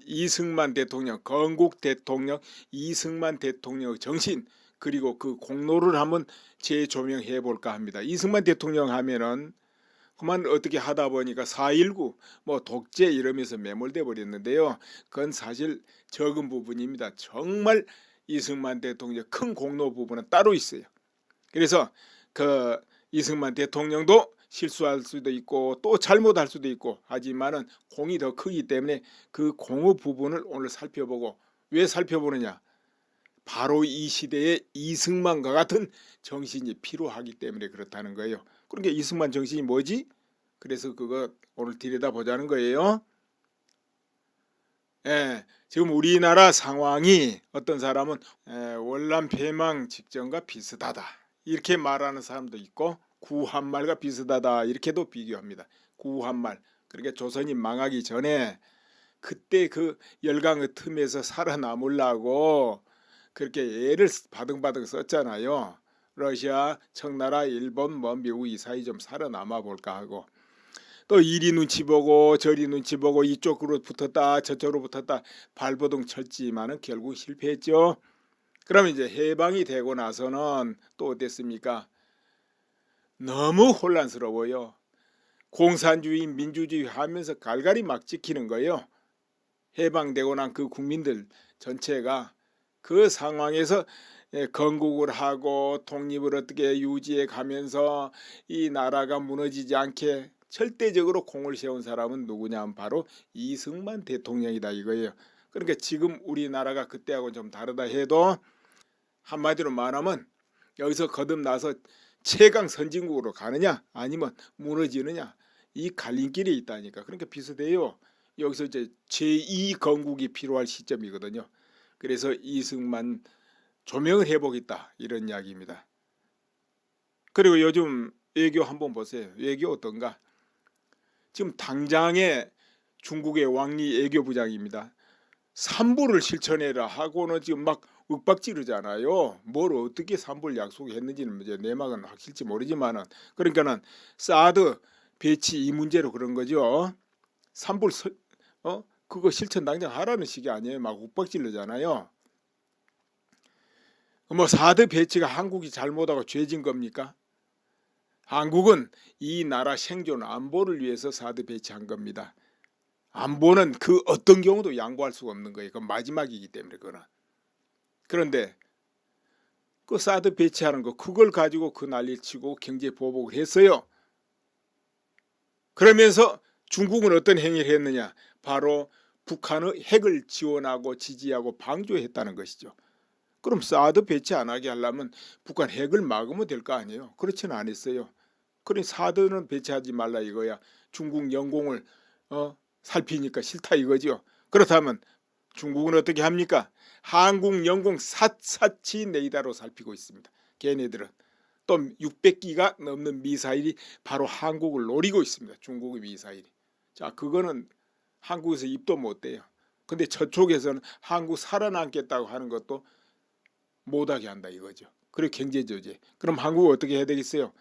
이승만 대통령, 건국 대통령 이승만 대통령 정신, 그리고 그 공로를 한번 재조명해 볼까 합니다. 이승만 대통령 하면은 그만 어떻게 하다 보니까 4.19 뭐 독재 이러면서 매몰돼 버렸는데요. 그건 사실 적은 부분입니다. 정말 이승만 대통령 큰 공로 부분은 따로 있어요. 그래서 그 이승만 대통령도 실수할 수도 있고 또 잘못할 수도 있고 하지만은 공이 더 크기 때문에 그 공의 부분을 오늘 살펴보고, 왜 살펴보느냐, 바로 이 시대에 이승만과 같은 정신이 필요하기 때문에 그렇다는 거예요. 그러니까 이승만 정신이 뭐지? 그래서 그거 오늘 들여다보자는 거예요. 지금 우리나라 상황이 어떤 사람은 월남 패망 직전과 비슷하다 이렇게 말하는 사람도 있고, 구한말과 비슷하다 이렇게도 비교합니다. 구한말, 그러니까 조선이 망하기 전에 그때 그 열강의 틈에서 살아남으려고 그렇게 애를 바등바등 썼잖아요. 러시아, 청나라, 일본, 뭐 미국 이 사이 좀 살아남아 볼까 하고, 또 이리 눈치 보고 저리 눈치 보고 이쪽으로 붙었다 저쪽으로 붙었다 발버둥 쳤지만은 결국 실패했죠. 그러면 이제 해방이 되고 나서는 또 어땠습니까? 너무 혼란스러워요. 공산주의 민주주의 하면서 갈갈이 막 찍히는 거예요. 해방되고 난 그 국민들 전체가 그 상황에서 건국을 하고 독립을 어떻게 유지해 가면서 이 나라가 무너지지 않게 절대적으로 공을 세운 사람은 누구냐 하면 바로 이승만 대통령이다 이거예요. 그러니까 지금 우리나라가 그때하고 좀 다르다 해도 한마디로 말하면 여기서 거듭나서 최강 선진국으로 가느냐 아니면 무너지느냐, 이 갈림길에 있다니까. 그러니까 비슷해요. 여기서 이제 제2건국이 필요할 시점이거든요. 그래서 이승만 조명을 해보겠다 이런 이야기입니다. 그리고 요즘 외교 한번 보세요. 외교 어떤가? 지금 당장에 중국의 왕리 외교부장입니다. 삼부를 실천해라 하고는 지금 막 윽박지르잖아요. 뭘 어떻게 삼부를 약속했는지는 이제 내막은 확실치 모르지만은, 그러니까는 사드 배치 이 문제로 그런 거죠. 삼부를 그거 실천 당장 하라는 식이 아니에요. 막 윽박지르잖아요. 뭐 사드 배치가 한국이 잘못하고 죄진 겁니까? 한국은 이 나라 생존 안보를 위해서 사드 배치한 겁니다. 안보는 그 어떤 경우도 양보할 수가 없는 거예요. 그건 마지막이기 때문에. 그거는. 그런데 그 사드 배치하는 거 그걸 가지고 그 난리를 치고 경제 보복을 했어요. 그러면서 중국은 어떤 행위를 했느냐, 바로 북한의 핵을 지원하고 지지하고 방조했다는 것이죠. 그럼 사드 배치 안 하게 하려면 북한 핵을 막으면 될 거 아니에요. 그렇지는 않았어요. 그러니 사드는 배치하지 말라 이거야. 중국 영공을 살피니까 싫다 이거죠. 그렇다면 중국은 어떻게 합니까? 한국 영공 샅샅이 레이더로 살피고 있습니다. 걔네들은 또 600기가 넘는 미사일이 바로 한국을 노리고 있습니다. 중국의 미사일이. 자, 그거는 한국에서 입도 못 대요. 근데 저쪽에서는 한국 살아남겠다고 하는 것도 못하게 한다 이거죠. 그리고 경제 제재. 그럼 한국은 어떻게 해야 되겠어요?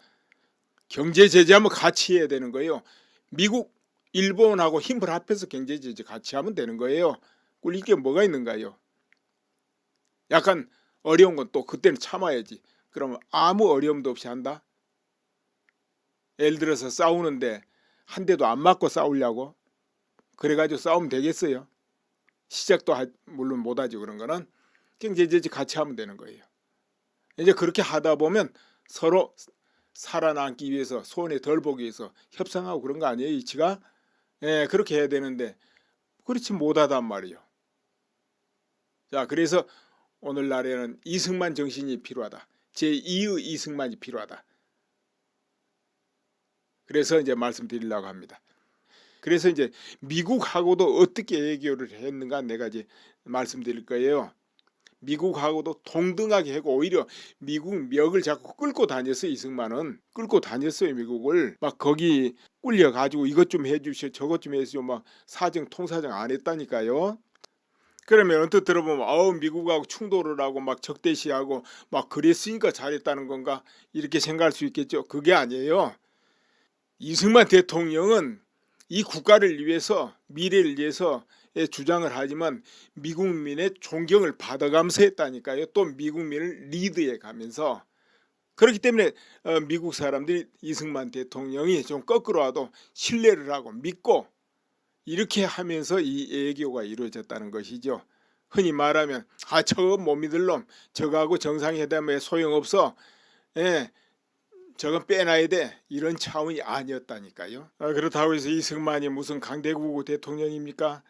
경제 제재하면 같이 해야 되는 거예요. 미국, 일본하고 힘을 합해서 경제 제재 같이 하면 되는 거예요. 꿀릴 게 뭐가 있는가요? 약간 어려운 건 또 그때는 참아야지. 그러면 아무 어려움도 없이 한다? 예를 들어서 싸우는데 한 대도 안 맞고 싸우려고? 그래가지고 싸우면 되겠어요? 시작도 물론 못하지. 그런 거는 경제 제재 같이 하면 되는 거예요. 이제 그렇게 하다 보면 서로 살아남기 위해서, 손해 덜 보기 위해서 협상하고 그런 거 아니에요, 이치가? 그렇게 해야 되는데 그렇지 못하단 말이에요. 자, 그래서 오늘날에는 이승만 정신이 필요하다. 제2의 이승만이 필요하다. 그래서 이제 말씀드리려고 합니다. 그래서 이제 미국하고도 어떻게 외교를 했는가 내가 이제 말씀드릴 거예요. 미국하고도 동등하게 하고 오히려 미국 멱을 자꾸 끌고 다녔어요. 이승만은 끌고 다녔어요. 미국을 막 거기 꿀려가지고 이것 좀 해주시오 저것 좀 해주시오 막 사정 통사정 안 했다니까요. 그러면 언뜻 들어보면 미국하고 충돌을 하고 막 적대시하고 막 그랬으니까 잘했다는 건가 이렇게 생각할 수 있겠죠. 그게 아니에요. 이승만 대통령은 이 국가를 위해서, 미래를 위해서 주장을 하지만 미국민의 존경을 받아가면서 했다니까요. 또 미국민을 리드해 가면서. 그렇기 때문에 미국 사람들이 이승만 대통령이 좀 거꾸로 와도 신뢰를 하고 믿고 이렇게 하면서 이 애교가 이루어졌다는 것이죠. 흔히 말하면 저거 못 믿을 놈, 저거하고 정상회담에 소용없어, 저건 빼놔야 돼, 이런 차원이 아니었다니까요. 그렇다고 해서 이승만이 무슨 강대국 대통령입니까?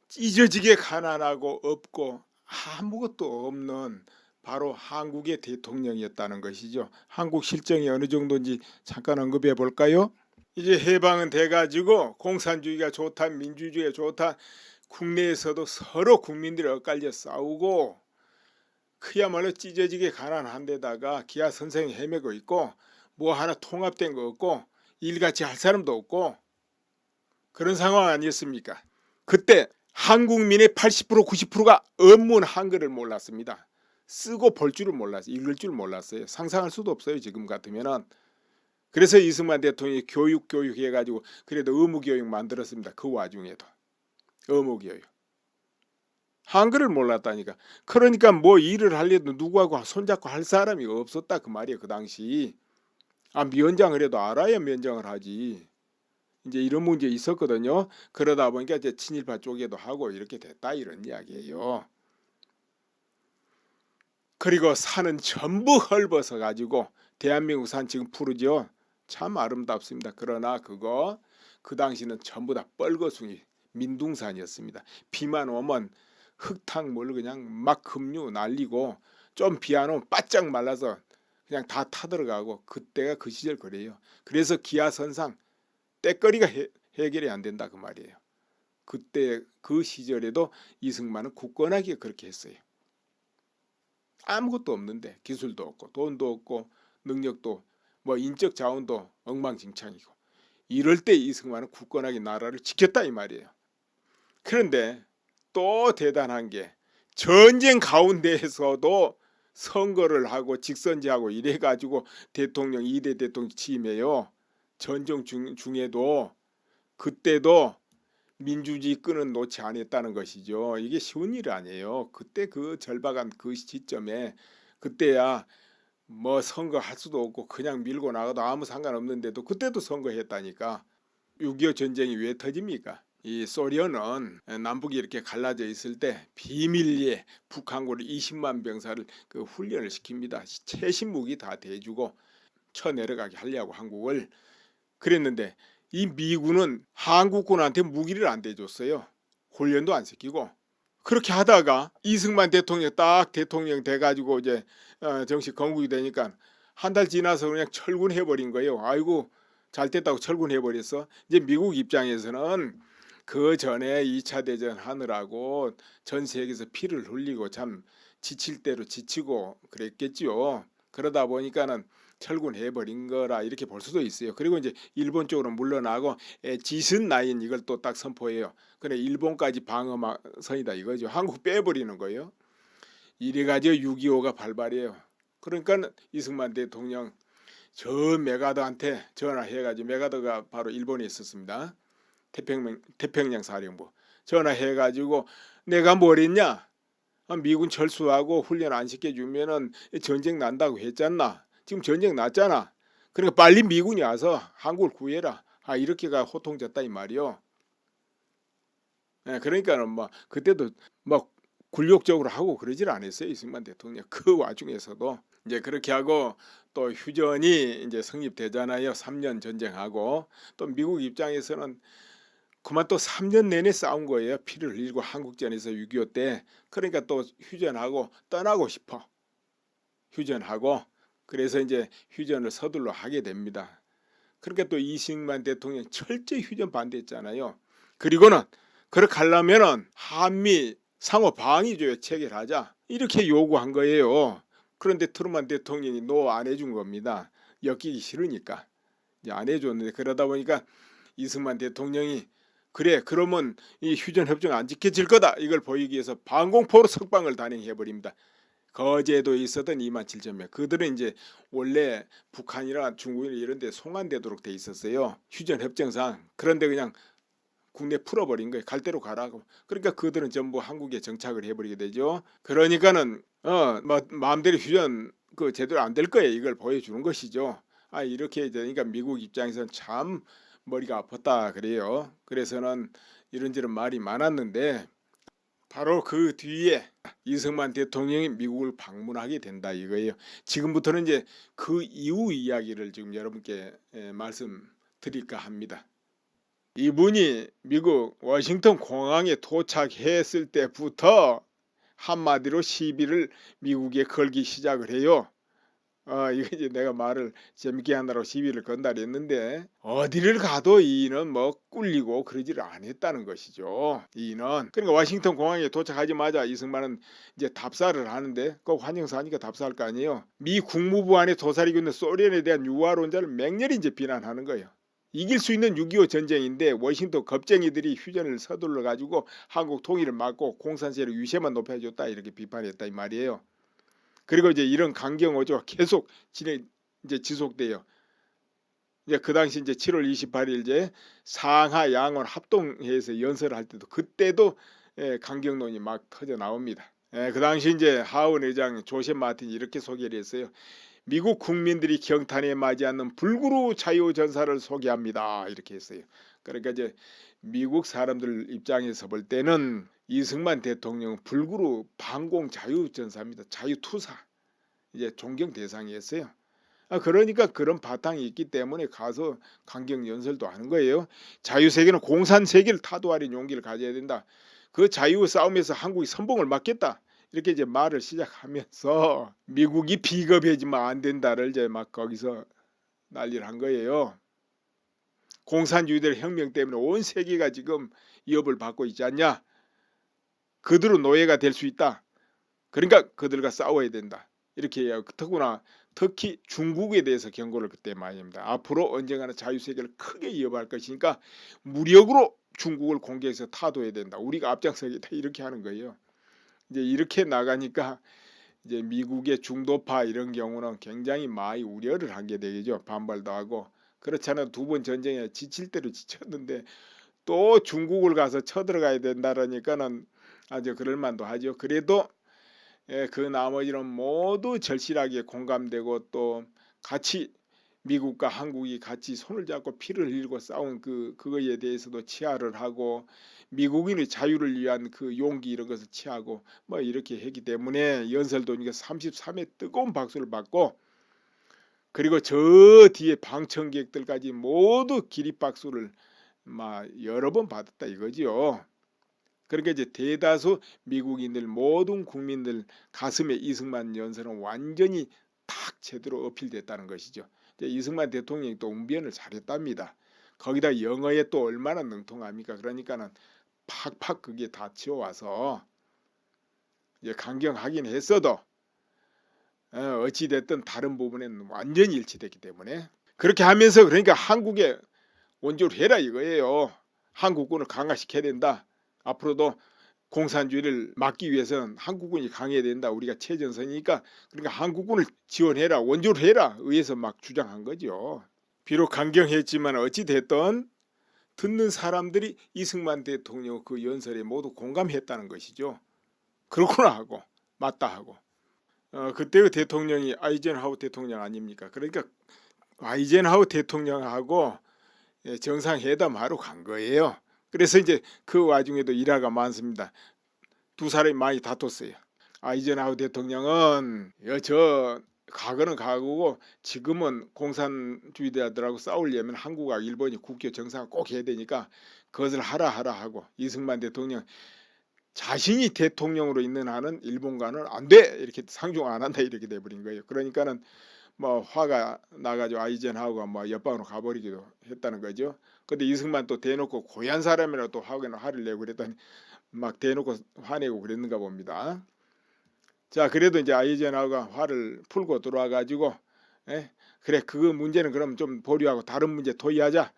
찢어지게 가난하고 없고 아무것도 없는 바로 한국의 대통령이었다는 것이죠. 한국 실정이 어느 정도인지 잠깐 언급해 볼까요? 이제 해방은 돼가지고 공산주의가 좋다, 민주주의가 좋다, 국내에서도 서로 국민들이 엇갈려 싸우고 그야말로 찢어지게 가난한 데다가 기아 선생이 헤매고 있고 뭐 하나 통합된 거 없고 일같이 할 사람도 없고 그런 상황 아니었습니까? 그때 한국민의 80% 90%가 언문 한글을 몰랐습니다. 쓰고 볼 줄을 몰랐어요. 읽을 줄 몰랐어요. 상상할 수도 없어요. 지금 같으면은. 그래서 이승만 대통령이 교육 해가지고 그래도 의무교육 만들었습니다. 그 와중에도 의무교육. 한글을 몰랐다니까. 그러니까 뭐 일을 하려도 누구하고 손잡고 할 사람이 없었다 그 말이에요. 그 당시. 면장을 해도 알아야 면장을 하지. 이제 이런 문제 있었거든요. 그러다 보니까 이제 친일파 쪽에도 하고 이렇게 됐다 이런 이야기예요. 그리고 산은 전부 헐벗어 가지고 대한민국 산 지금 푸르죠. 참 아름답습니다. 그러나 그 당시는 전부 다 뻘거숭이 민둥산이었습니다. 비만 오면 흙탕물 그냥 막 급류 날리고 좀 비 안 오면 바짝 말라서 그냥 다 타들어가고 그때가 그 시절 그래요. 그래서 기아선상 때거리가 해결이 안 된다 그 말이에요. 그때 그 시절에도 이승만은 굳건하게 그렇게 했어요. 아무것도 없는데 기술도 없고 돈도 없고 능력도 뭐 인적 자원도 엉망진창이고 이럴 때 이승만은 굳건하게 나라를 지켰다 이 말이에요. 그런데 또 대단한 게 전쟁 가운데에서도 선거를 하고 직선제하고 이래가지고 대통령 2대 대통령 취임해요. 전쟁 중에도 그때도 민주주의 끈은 놓지 않았다는 것이죠. 이게 쉬운 일 아니에요. 그때 그 절박한 그 시점에 그때야 뭐 선거할 수도 없고 그냥 밀고 나가도 아무 상관없는데도 그때도 선거했다니까. 6.25 전쟁이 왜 터집니까? 이 소련은 남북이 이렇게 갈라져 있을 때 비밀리에 북한군을 20만 병사를 그 훈련을 시킵니다. 최신 무기 다 대주고 쳐내려가게 하려고 한국을 그랬는데 이 미군은 한국군한테 무기를 안 대줬어요. 훈련도 안 시키고. 그렇게 하다가 이승만 대통령 딱 대통령 돼가지고 이제 정식 건국이 되니까 한 달 지나서 그냥 철군해버린 거예요. 아이고 잘 됐다고 철군해버렸어. 이제 미국 입장에서는 그 전에 2차 대전 하느라고 전 세계에서 피를 흘리고 참 지칠 대로 지치고 그랬겠죠. 그러다 보니까는 철군해버린 거라 이렇게 볼 수도 있어요. 그리고 이제 일본 쪽으로 물러나고 지슨 라인 이걸 또 딱 선포해요. 그래 일본까지 방어선이다 이거죠. 한국 빼버리는 거예요. 이래가지고 6.25가 발발이에요. 그러니까 이승만 대통령 저 메가더한테 전화해가지고 메가더가 바로 일본에 있었습니다. 태평양 사령부 전화해가지고 내가 뭘 했냐? 미군 철수하고 훈련 안 시켜주면은 전쟁 난다고 했잖아. 지금 전쟁 났잖아. 그러니까 빨리 미군이 와서 한국을 구해라. 이렇게가 호통졌다 이 말이요. 그러니까는 뭐 그때도 뭐 굴욕적으로 하고 그러질 않았어요. 이승만 대통령. 그 와중에서도 이제 그렇게 하고 또 휴전이 이제 성립되잖아요. 3년 전쟁하고 또 미국 입장에서는 그만 또 3년 내내 싸운 거예요. 피를 흘리고 한국전에서 6.25 때. 그러니까 또 휴전하고 떠나고 싶어. 휴전하고 그래서 이제 휴전을 서둘러 하게 됩니다. 그러니까 또 이승만 대통령 철저히 휴전 반대했잖아요. 그리고는 그렇게 하려면은 한미 상호 방위조약 체결하자 이렇게 요구한 거예요. 그런데 트루만 대통령이 노 안 해준 겁니다. 엮이기 싫으니까 이제 안 해줬는데 그러다 보니까 이승만 대통령이 그래 그러면 이 휴전 협정 안 지켜질 거다 이걸 보이기 위해서 방공포로 석방을 단행해버립니다. 거제도에 있었던 27,000명 그들은 이제 원래 북한이나 중국이나 이런 데 송환되도록 돼 있었어요. 휴전 협정상. 그런데 그냥 국내 풀어버린 거예요. 갈 대로 가라고. 그러니까 그들은 전부 한국에 정착을 해버리게 되죠. 그러니까는 뭐 마음대로 휴전 그 제대로 안 될 거예요. 이걸 보여주는 것이죠. 이렇게 되니까 미국 입장에서는 참 머리가 아팠다 그래요. 그래서는 이런저런 말이 많았는데 바로 그 뒤에 이승만 대통령이 미국을 방문하게 된다 이거예요. 지금부터는 이제 그 이후 이야기를 지금 여러분께 말씀드릴까 합니다. 이분이 미국 워싱턴 공항에 도착했을 때부터 한마디로 시비를 미국에 걸기 시작을 해요. 이거 이제 내가 말을 재밌게 한다고 시비를 건다 그랬는데 어디를 가도 이는 뭐 꿀리고 그러지를 않았다는 것이죠. 이는 그러니까 워싱턴 공항에 도착하자마자 이승만은 이제 답사를 하는데 꼭 환영사 하니까 답사할 거 아니에요. 미 국무부 안에 도사리고 있는 소련에 대한 유화론자를 맹렬히 이제 비난하는 거예요. 이길 수 있는 6.25 전쟁인데 워싱턴 겁쟁이들이 휴전을 서둘러 가지고 한국 통일을 막고 공산세력 위세만 높여줬다 이렇게 비판했다 이 말이에요. 그리고 이제 이런 강경 어조가 계속 이제 지속돼요. 이제 그 당시 이제 7월 28일 이제 상하 양원 합동회에서 연설을 할 때도 그때도 강경론이 막 터져 나옵니다. 그 당시 이제 하원 의장 조셉 마틴이 이렇게 소개를 했어요. 미국 국민들이 경탄에 맞지 않는 불구루 자유 전사를 소개합니다. 이렇게 했어요. 그러니까 이제 미국 사람들 입장에서 볼 때는 이승만 대통령은 불구루 반공 자유 전사입니다. 자유 투사. 이제 존경 대상이었어요. 그러니까 그런 바탕이 있기 때문에 가서 강경 연설도 하는 거예요. 자유 세계는 공산 세계를 타도하는 용기를 가져야 된다. 그 자유 싸움에서 한국이 선봉을 맞겠다. 이렇게 이제 말을 시작하면서 미국이 비겁해지면 안 된다를 이제 막 거기서 난리를 한 거예요. 공산주의들 혁명 때문에 온 세계가 지금 위협을 받고 있지 않냐. 그들은 노예가 될 수 있다. 그러니까 그들과 싸워야 된다. 이렇게 해요. 더구나 특히 중국에 대해서 경고를 그때 많이 합니다. 앞으로 언젠가는 자유세계를 크게 위협할 것이니까 무력으로 중국을 공격해서 타도해야 된다. 우리가 앞장서겠다. 이렇게 하는 거예요. 이제 이렇게 나가니까 이제 미국의 중도파 이런 경우는 굉장히 많이 우려를 하게 되겠죠. 반발도 하고. 그렇잖아요. 두 번 전쟁에 지칠 대로 지쳤는데 또 중국을 가서 쳐들어가야 된다라니까는 아주 그럴 만도 하죠. 그래도 그 나머지는 모두 절실하게 공감되고 또 같이 미국과 한국이 같이 손을 잡고 피를 흘리고 싸운 그거에 대해서도 치하를 하고 미국인의 자유를 위한 그 용기 이런 것을 취하고 뭐 이렇게 했기 때문에 연설도니까 33회 뜨거운 박수를 받고 그리고 저 뒤에 방청객들까지 모두 기립박수를 막 여러 번 받았다 이거지요. 그러니까 이제 대다수 미국인들 모든 국민들 가슴에 이승만 연설은 완전히 탁 제대로 어필됐다는 것이죠. 이승만 대통령이 또 웅변을 잘했답니다. 거기다 영어에 또 얼마나 능통합니까? 그러니까는 팍팍 그게 다 치워와서 이제 강경하긴 했어도 어찌 됐든 다른 부분에는 완전히 일치됐기 때문에 그렇게 하면서 그러니까 한국에 원조를 해라 이거예요. 한국군을 강화시켜야 된다. 앞으로도 공산주의를 막기 위해서는 한국군이 강해야 된다. 우리가 최전선이니까 그러니까 한국군을 지원해라. 원조를 해라. 의해서 막 주장한 거죠. 비록 강경했지만 어찌 됐든 듣는 사람들이 이승만 대통령 그 연설에 모두 공감했다는 것이죠. 그렇구나 하고 맞다 하고 그때의 대통령이 아이젠하워 대통령 아닙니까? 그러니까 아이젠하워 대통령하고 정상회담하러 간 거예요. 그래서 이제 그 와중에도 일화가 많습니다. 두 사람이 많이 다퉜어요. 아이젠하워 대통령은 저 과거는 과거고 지금은 공산주의자들하고 싸우려면 한국과 일본이 국교 정상을 꼭 해야 되니까 그것을 하라 하고 이승만 대통령 자신이 대통령으로 있는 한은 일본과는 안 돼 이렇게 상종 안 한다 이렇게 돼버린 거예요. 그러니까는 뭐 화가 나가지고 아이젠하워가 뭐 옆방으로 가버리기도 했다는 거죠. 근데 이승만 또 대놓고 고얀 사람이라 또 화를 내고 그랬더니 막 대놓고 화내고 그랬는가 봅니다. 자 그래도 이제 아이젠하워가 화를 풀고 들어와가지고 그래 그거 문제는 그럼 좀 보류하고 다른 문제 토의하자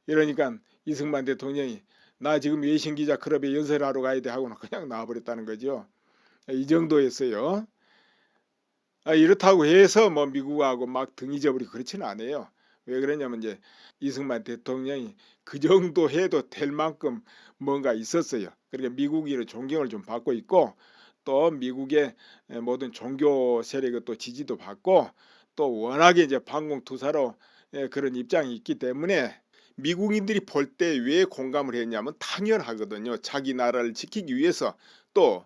이러니까 이승만 대통령이 나 지금 외신기자 클럽에 연설하러 가야 돼 하고는 그냥 나와버렸다는 거죠. 이 정도였어요. 이렇다고 해서 뭐 미국하고 막 등이 져버리고 그렇지는 않아요. 왜 그러냐면 이제 이승만 대통령이 그 정도 해도 될 만큼 뭔가 있었어요. 그러니까 미국인의 존경을 좀 받고 있고 또 미국의 모든 종교 세력의 또 지지도 받고 또 워낙에 이제 반공투사로 그런 입장이 있기 때문에 미국인들이 볼 때 왜 공감을 했냐면 당연하거든요. 자기 나라를 지키기 위해서 또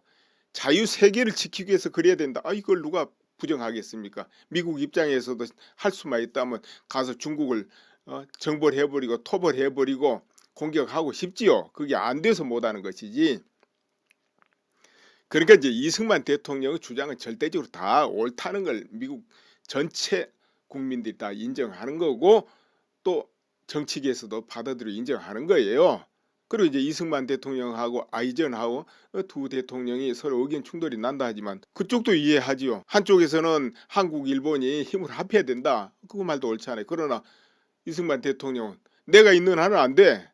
자유 세계를 지키기 위해서 그래야 된다. 이걸 누가 부정하겠습니까? 미국 입장에서도 할 수만 있다면 가서 중국을 정벌해버리고 토벌해버리고 공격하고 싶지요. 그게 안 돼서 못하는 것이지. 그러니까 이제 이승만 대통령의 주장은 절대적으로 다 옳다는 걸 미국 전체 국민들이 다 인정하는 거고 또 정치계에서도 받아들여 인정하는 거예요. 그리고 이제 이승만 대통령하고 아이젠하워 두 대통령이 서로 의견 충돌이 난다 하지만 그쪽도 이해하지요. 한쪽에서는 한국, 일본이 힘을 합해야 된다. 그 말도 옳잖아요. 그러나 이승만 대통령은 내가 있는 한은 안 돼.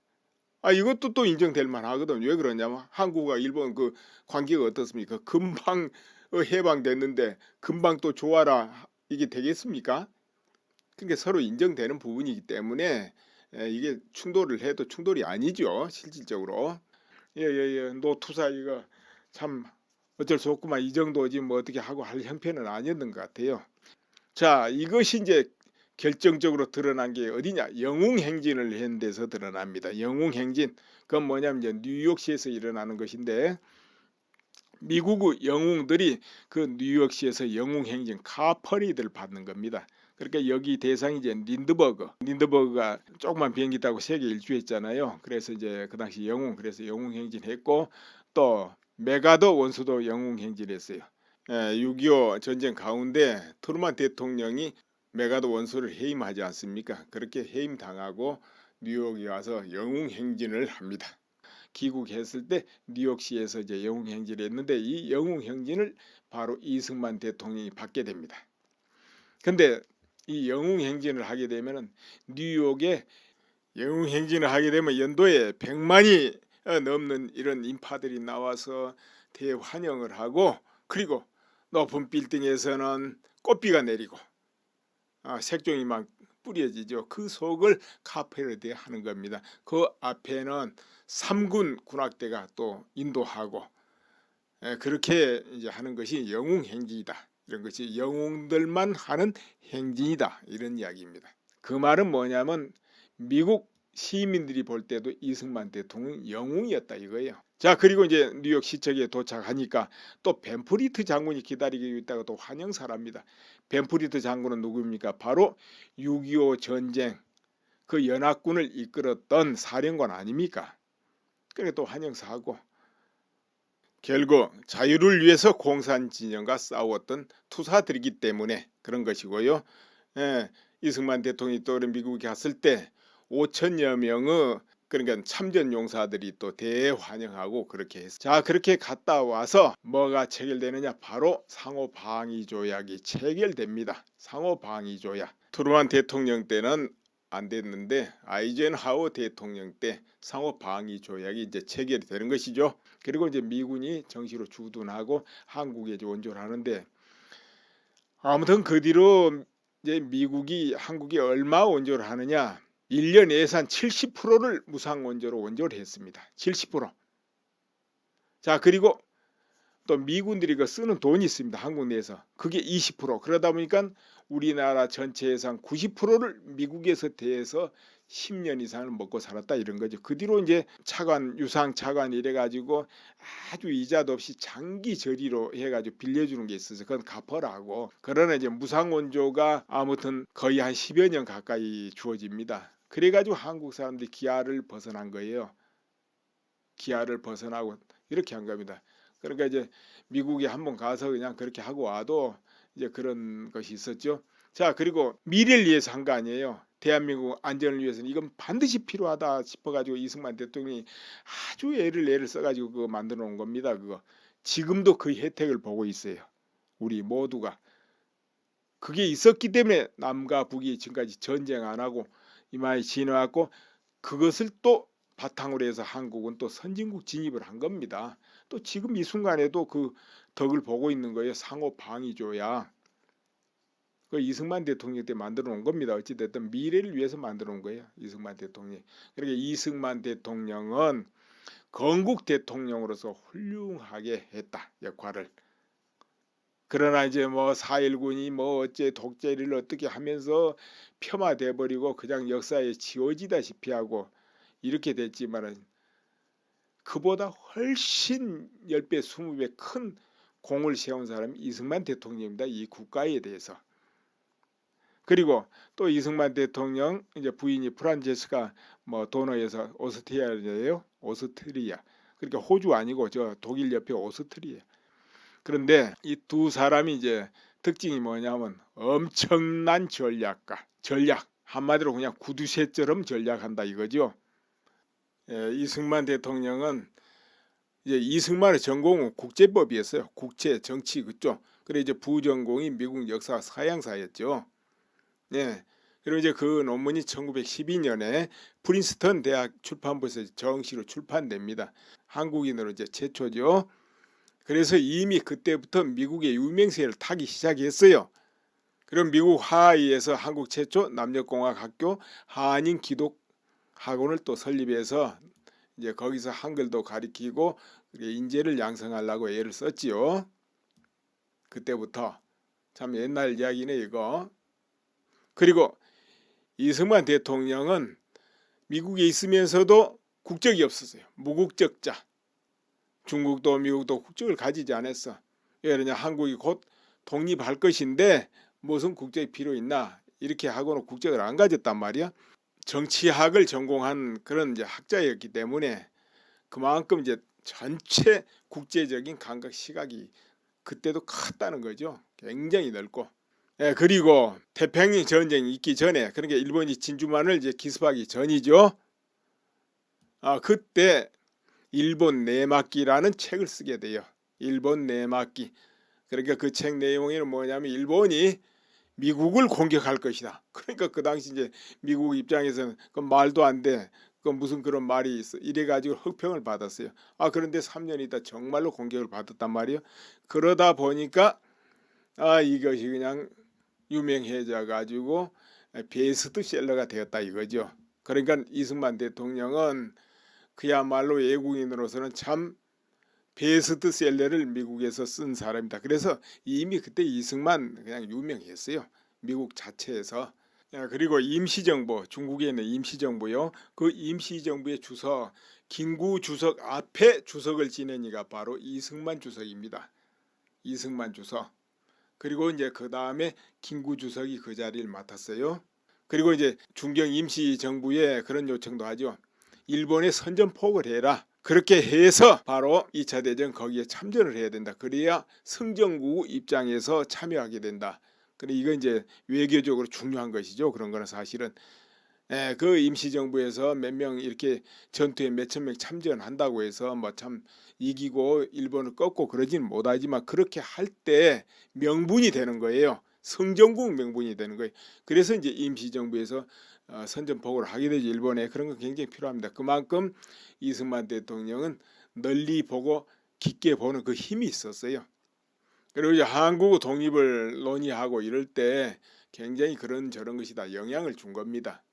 이것도 또 인정될 만하거든. 왜 그러냐면 한국과 일본 그 관계가 어떻습니까? 금방 해방됐는데 금방 또 좋아라 이게 되겠습니까? 그러니까 서로 인정되는 부분이기 때문에 이게 충돌을 해도 충돌이 아니죠. 실질적으로. 예예예. 노투사 이거 참 어쩔 수 없구만. 이 정도지 뭐 어떻게 하고 할 형편은 아니었는 것 같아요. 자, 이것이 이제 결정적으로 드러난 게 어디냐? 영웅행진을 한 데서 드러납니다. 영웅행진. 그건 뭐냐면 이제 뉴욕시에서 일어나는 것인데 미국의 영웅들이 그 뉴욕시에서 영웅행진 카퍼레이드를 받는 겁니다. 그러니까 여기 대상이 이제 린드버그가 조그만 비행기 타고 세계 일주했잖아요. 그래서 이제 그 당시 영웅, 그래서 영웅행진했고 또 메가더 원수도 영웅행진했어요. 6.25 전쟁 가운데 트루만 대통령이 메가더 원수를 해임하지 않습니까? 그렇게 해임당하고 뉴욕에 와서 영웅행진을 합니다. 귀국했을 때 뉴욕시에서 이제 영웅행진을 했는데 이 영웅행진을 바로 이승만 대통령이 받게 됩니다. 근데 이 영웅행진을 하게 되면은 뉴욕에 영웅행진을 하게 되면 연도에 100만이 넘는 이런 인파들이 나와서 대환영을 하고 그리고 높은 빌딩에서는 꽃비가 내리고 색종이 막 뿌려지죠. 그 속을 카페레이드 하는 겁니다. 그 앞에는 3군 군악대가 또 인도하고 그렇게 이제 하는 것이 영웅행진이다. 이런 것이 영웅들만 하는 행진이다. 이런 이야기입니다. 그 말은 뭐냐면 미국 시민들이 볼 때도 이승만 대통령 영웅이었다 이거예요. 자, 그리고 이제 뉴욕 시청에 도착하니까 또 벤프리트 장군이 기다리고 있다가 또 환영사랍니다. 벤프리트 장군은 누구입니까? 바로 6.25 전쟁 그 연합군을 이끌었던 사령관 아닙니까? 그래 또 환영사하고 결국 자유를 위해서 공산진영과 싸웠던 투사들이기 때문에 그런 것이고요. 이승만 대통령이 또 미국에 갔을 때 5천여 명의 그러니까 참전 용사들이 또 대환영하고 그렇게 했어요. 자, 그렇게 갔다 와서 뭐가 체결되느냐? 바로 상호방위 조약이 체결됩니다. 상호방위 조약. 트루만 대통령 때는 안 됐는데 아이젠하워 대통령 때 상호방위 조약이 이제 체결이 되는 것이죠. 그리고 이제 미군이 정식으로 주둔하고 한국에 이제 원조를 하는데 아무튼 그 뒤로 이제 미국이 한국에 얼마 원조를 하느냐? 1년 예산 70%를 무상 원조로 원조를 했습니다. 70%. 자, 그리고 또 미군들이 그 쓰는 돈이 있습니다. 한국 내에서. 그게 20%. 그러다 보니까 우리나라 전체 예산 90%를 미국에서 대해서 10년 이상을 먹고 살았다 이런 거죠. 그 뒤로 이제 차관, 유상 차관 이래 가지고 아주 이자도 없이 장기 저리로 해 가지고 빌려주는 게 있어서 그건 갚으라고. 그러나 이제 무상 원조가 아무튼 거의 한 10여 년 가까이 주어집니다. 그래 가지고 한국 사람들이 기아를 벗어난 거예요. 기아를 벗어나고 이렇게 한 겁니다. 그러니까 이제 미국에 한번 가서 그냥 그렇게 하고 와도 이제 그런 것이 있었죠. 자, 그리고 미래를 위해서 한 거 아니에요. 대한민국 안전을 위해서는 이건 반드시 필요하다 싶어가지고 이승만 대통령이 아주 애를 써가지고 그거 만들어 놓은 겁니다. 그거 지금도 그 혜택을 보고 있어요. 우리 모두가 그게 있었기 때문에 남과 북이 지금까지 전쟁 안 하고 이마에 지나왔고 그것을 또 바탕으로 해서 한국은 또 선진국 진입을 한 겁니다. 또 지금 이 순간에도 그 덕을 보고 있는 거예요. 상호 방위조약. 그 이승만 대통령 때 만들어 놓은 겁니다. 어찌됐든 미래를 위해서 만들어 놓은 거예요. 이승만 대통령. 그러니까 이승만 대통령은 건국 대통령으로서 훌륭하게 했다. 역할을. 그러나 이제 뭐 4.19니 뭐 어째 독재를 어떻게 하면서 폄하돼 버리고 그냥 역사에 지워지다시피 하고 이렇게 됐지만은 그보다 훨씬 10배, 20배 큰 공을 세운 사람이 이승만 대통령입니다. 이 국가에 대해서. 그리고 또 이승만 대통령 이제 부인이 프란체스카 뭐 도너에서 오스트리아예요. 오스트리아. 그러니까 호주 아니고 저 독일 옆에 오스트리아. 그런데 이 두 사람이 이제 특징이 뭐냐면 엄청난 전략가. 전략. 한마디로 그냥 구두쇠처럼 전략한다 이거죠. 예, 이승만 대통령은 이제 이승만의 전공은 국제법이었어요. 국제 정치 그쪽. 그래 이제 부전공이 미국 역사 서양사였죠. 예. 그리고 이제 그 논문이 1912년에 프린스턴 대학 출판부에서 정시로 출판됩니다. 한국인으로 이제 최초죠. 그래서 이미 그때부터 미국의 유명세를 타기 시작했어요. 그럼 미국 하와이에서 한국 최초 남녀공학학교 한인 기독 학원을 또 설립해서 이제 거기서 한글도 가리키고 인재를 양성하려고 애를 썼지요. 그때부터 참 옛날 이야기네 이거. 그리고 이승만 대통령은 미국에 있으면서도 국적이 없었어요. 무국적자. 중국도 미국도 국적을 가지지 않았어. 왜 그러냐 한국이 곧 독립할 것인데 무슨 국적이 필요 있나 이렇게 하고는 국적을 안 가졌단 말이야. 정치학을 전공한 그런 이제 학자였기 때문에 그만큼 이제 전체 국제적인 감각 시각이 그때도 컸다는 거죠. 굉장히 넓고. 예, 그리고 태평양 전쟁이 있기 전에 그러니까 일본이 진주만을 이제 기습하기 전이죠. 그때 일본 내막기라는 책을 쓰게 돼요. 일본 내막기. 그러니까 그 책 내용에는 뭐냐면 일본이 미국을 공격할 것이다. 그러니까 그 당시 이제 미국 입장에서는 그 말도 안 돼. 그 무슨 그런 말이 있어. 이래가지고 흑평을 받았어요. 그런데 3년 있다 정말로 공격을 받았단 말이에요. 그러다 보니까 이것이 그냥 유명해져 가지고 베스트셀러가 되었다 이거죠. 그러니까 이승만 대통령은 그야말로 외국인으로서는 참 베스트셀러를 미국에서 쓴 사람이다. 그래서 이미 그때 이승만 그냥 유명했어요. 미국 자체에서. 그리고 임시정부, 중국에 있는 임시정부요. 그 임시정부의 주석, 김구 주석 앞에 주석을 지낸 이가 바로 이승만 주석입니다. 이승만 주석. 그리고 이제 그 다음에 김구 주석이 그 자리를 맡았어요. 그리고 이제 중경 임시정부에 그런 요청도 하죠. 일본에 선전포고를 해라. 그렇게 해서 바로 2차 대전 거기에 참전을 해야 된다. 그래야 승전국 입장에서 참여하게 된다. 그래 이거 이제 외교적으로 중요한 것이죠. 그런 거는 사실은 그 임시정부에서 몇 명 이렇게 전투에 몇천 명 참전한다고 해서 뭐 참 이기고 일본을 꺾고 그러지는 못하지만 그렇게 할 때 명분이 되는 거예요. 승전국 명분이 되는 거예요. 그래서 이제 임시정부에서 선전포고를 하게 되죠. 일본에. 그런 거 굉장히 필요합니다. 그만큼 이승만 대통령은 널리 보고 깊게 보는 그 힘이 있었어요. 그리고 이제 한국 독립을 논의하고 이럴 때 굉장히 그런 저런 것이 다 영향을 준 겁니다.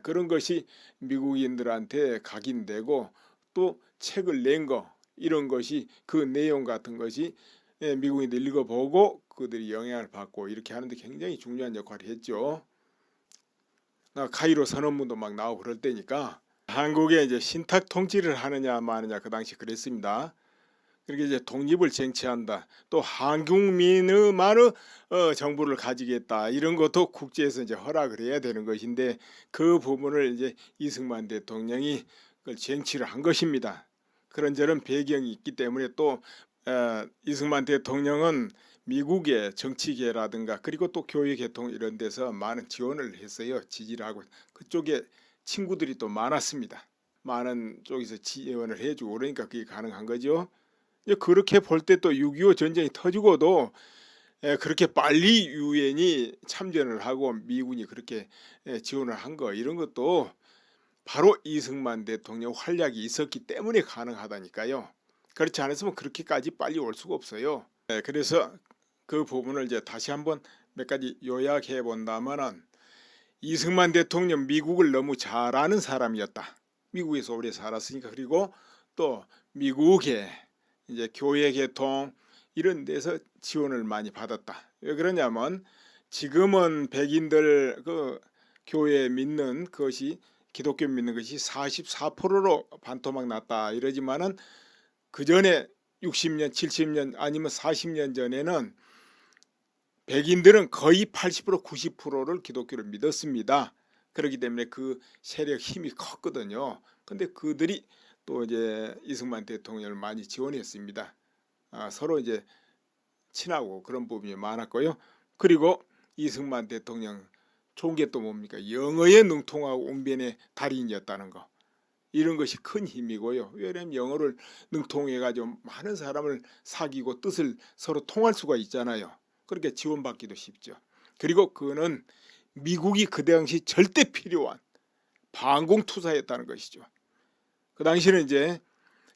그런 것이 미국인들한테 각인되고 또 책을 낸 거 이런 것이 그 내용 같은 것이 미국인들 읽어보고 그들이 영향을 받고 이렇게 하는데 굉장히 중요한 역할을 했죠. 카이로 선언문도 막 나오고 그럴 때니까 한국에 이제 신탁 통치를 하느냐 마느냐 그 당시 그랬습니다. 그렇게 이제 독립을 쟁취한다. 또 한국민의만의 정부를 가지겠다. 이런 것도 국제에서 이제 허락을 해야 되는 것인데 그 부분을 이제 이승만 대통령이 그걸 쟁취를 한 것입니다. 그런저런 배경이 있기 때문에 또 이승만 대통령은 미국의 정치계라든가 그리고 또 교육계통 이런 데서 많은 지원을 했어요. 지지를 하고 그쪽에 친구들이 또 많았습니다. 많은 쪽에서 지원을 해주고 그러니까 그게 가능한 거죠. 그렇게 볼 때 또 6.25 전쟁이 터지고도 그렇게 빨리 유엔이 참전을 하고 미군이 그렇게 지원을 한 거 이런 것도 바로 이승만 대통령 활약이 있었기 때문에 가능하다니까요. 그렇지 않았으면 그렇게까지 빨리 올 수가 없어요. 그래서 그 부분을 이제 다시 한번 몇 가지 요약해 본다면은 이승만 대통령 미국을 너무 잘 아는 사람이었다. 미국에서 오래 살았으니까. 그리고 또 미국의 이제 교회 개통 이런 데서 지원을 많이 받았다. 왜 그러냐면 지금은 백인들 그 교회 믿는 것이 기독교 믿는 것이 44%로 반토막 났다 이러지만은 그 전에 60년, 70년 아니면 40년 전에는 백인들은 거의 80% 90%를 기독교를 믿었습니다. 그렇기 때문에 그 세력 힘이 컸거든요. 근데 그들이 또 이제 이승만 대통령을 많이 지원했습니다. 서로 이제 친하고 그런 부분이 많았고요. 그리고 이승만 대통령 좋은 게 또 뭡니까? 영어에 능통하고 웅변의 달인이었다는 거. 이런 것이 큰 힘이고요. 왜냐하면 영어를 능통해가지고 많은 사람을 사귀고 뜻을 서로 통할 수가 있잖아요. 그렇게 지원받기도 쉽죠. 그리고 그거는 미국이 그 당시 절대 필요한 반공투사였다는 것이죠. 그 당시는 이제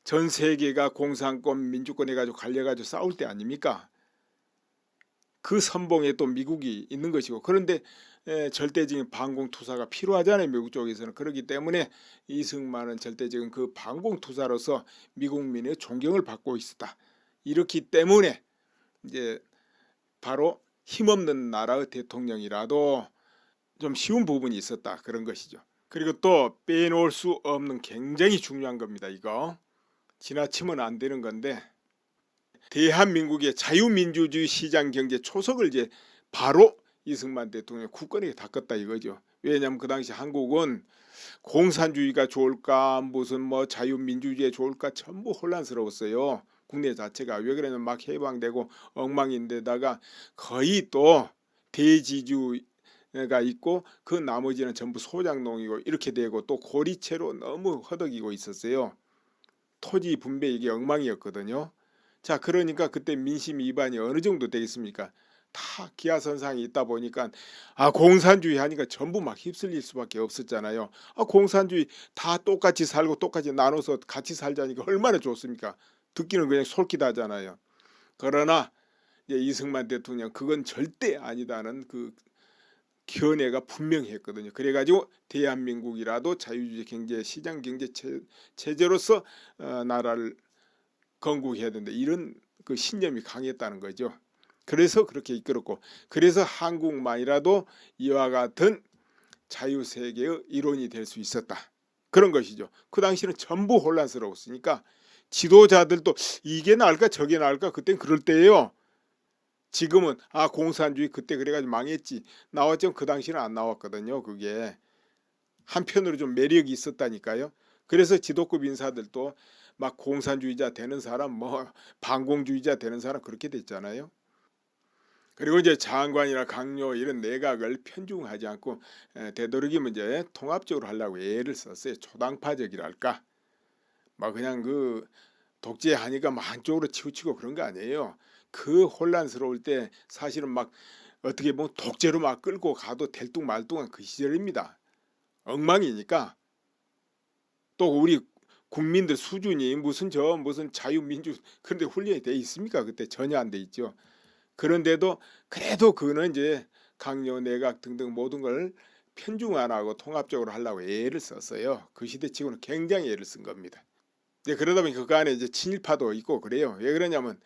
전 세계가 공산권 민주권 해가지고 갈려가지고 싸울 때 아닙니까? 그 선봉에 또 미국이 있는 것이고, 그런데 절대적인 반공투사가 필요하잖아요. 미국 쪽에서는. 그렇기 때문에 이승만은 절대적인 그 반공투사로서 미국민의 존경을 받고 있었다. 이렇기 때문에 이제 바로 힘없는 나라의 대통령이라도 좀 쉬운 부분이 있었다, 그런 것이죠. 그리고 또 빼놓을 수 없는 굉장히 중요한 겁니다. 이거 지나치면 안 되는 건데, 대한민국의 자유민주주의 시장경제 초석을 이제 바로 이승만 대통령이 굳건하게 닦았다 이거죠. 왜냐하면 그 당시 한국은 공산주의가 좋을까 무슨 뭐 자유민주주의가 좋을까 전부 혼란스러웠어요. 국내 자체가. 왜 그러냐면 막 해방되고 엉망인데다가 거의 또 대지주가 있고 그 나머지는 전부 소작농이고 이렇게 되고 또 고리채로 너무 허덕이고 있었어요. 토지 분배 이게 엉망이었거든요. 자, 그러니까 그때 민심 위반이 어느 정도 되겠습니까? 다 기하선상이 있다 보니까 공산주의 하니까 전부 막 휩쓸릴 수밖에 없었잖아요. 공산주의 다 똑같이 살고 똑같이 나눠서 같이 살자니까 얼마나 좋습니까? 듣기는 그냥 솔깃하잖아요. 그러나 이제 이승만 대통령 그건 절대 아니다는 그 견해가 분명했거든요. 그래가지고 대한민국이라도 자유주의 경제 시장 경제 체제로서 나라를 건국해야 된다, 이런 그 신념이 강했다는 거죠. 그래서 그렇게 이끌었고, 그래서 한국만이라도 이와 같은 자유세계의 일원이 될 수 있었다, 그런 것이죠. 그 당시는 전부 혼란스러웠으니까 지도자들도 이게 나을까 저게 나을까 그땐 그럴 때예요. 지금은 공산주의 그때 그래가지고 망했지 나왔지만 그 당시는 안 나왔거든요. 그게 한편으로 좀 매력이 있었다니까요. 그래서 지도급 인사들도 막 공산주의자 되는 사람 뭐 반공주의자 되는 사람 그렇게 됐잖아요. 그리고 이제 장관이나 강요 이런 내각을 편중하지 않고 되도록이면 이제 통합적으로 하려고 애를 썼어요. 초당파적이랄까. 막 그냥 그 독재하니까 막 한쪽으로 치우치고 그런 거 아니에요. 그 혼란스러울 때 사실은 막 어떻게 보면 독재로 막 끌고 가도 될뚱말뚱한 그 시절입니다. 엉망이니까. 또 우리 국민들 수준이 무슨 자유민주 그런데 훈련이 돼 있습니까? 그때 전혀 안 돼 있죠. 그런데도 그래도 그는 이제 강요 내각 등등 모든 걸 편중 안 하고 통합적으로 하려고 애를 썼어요. 그 시대치고는 굉장히 애를 쓴 겁니다. 이제 그러다 보니 그 안에 이제 친일파도 있고 그래요. 왜 그러냐면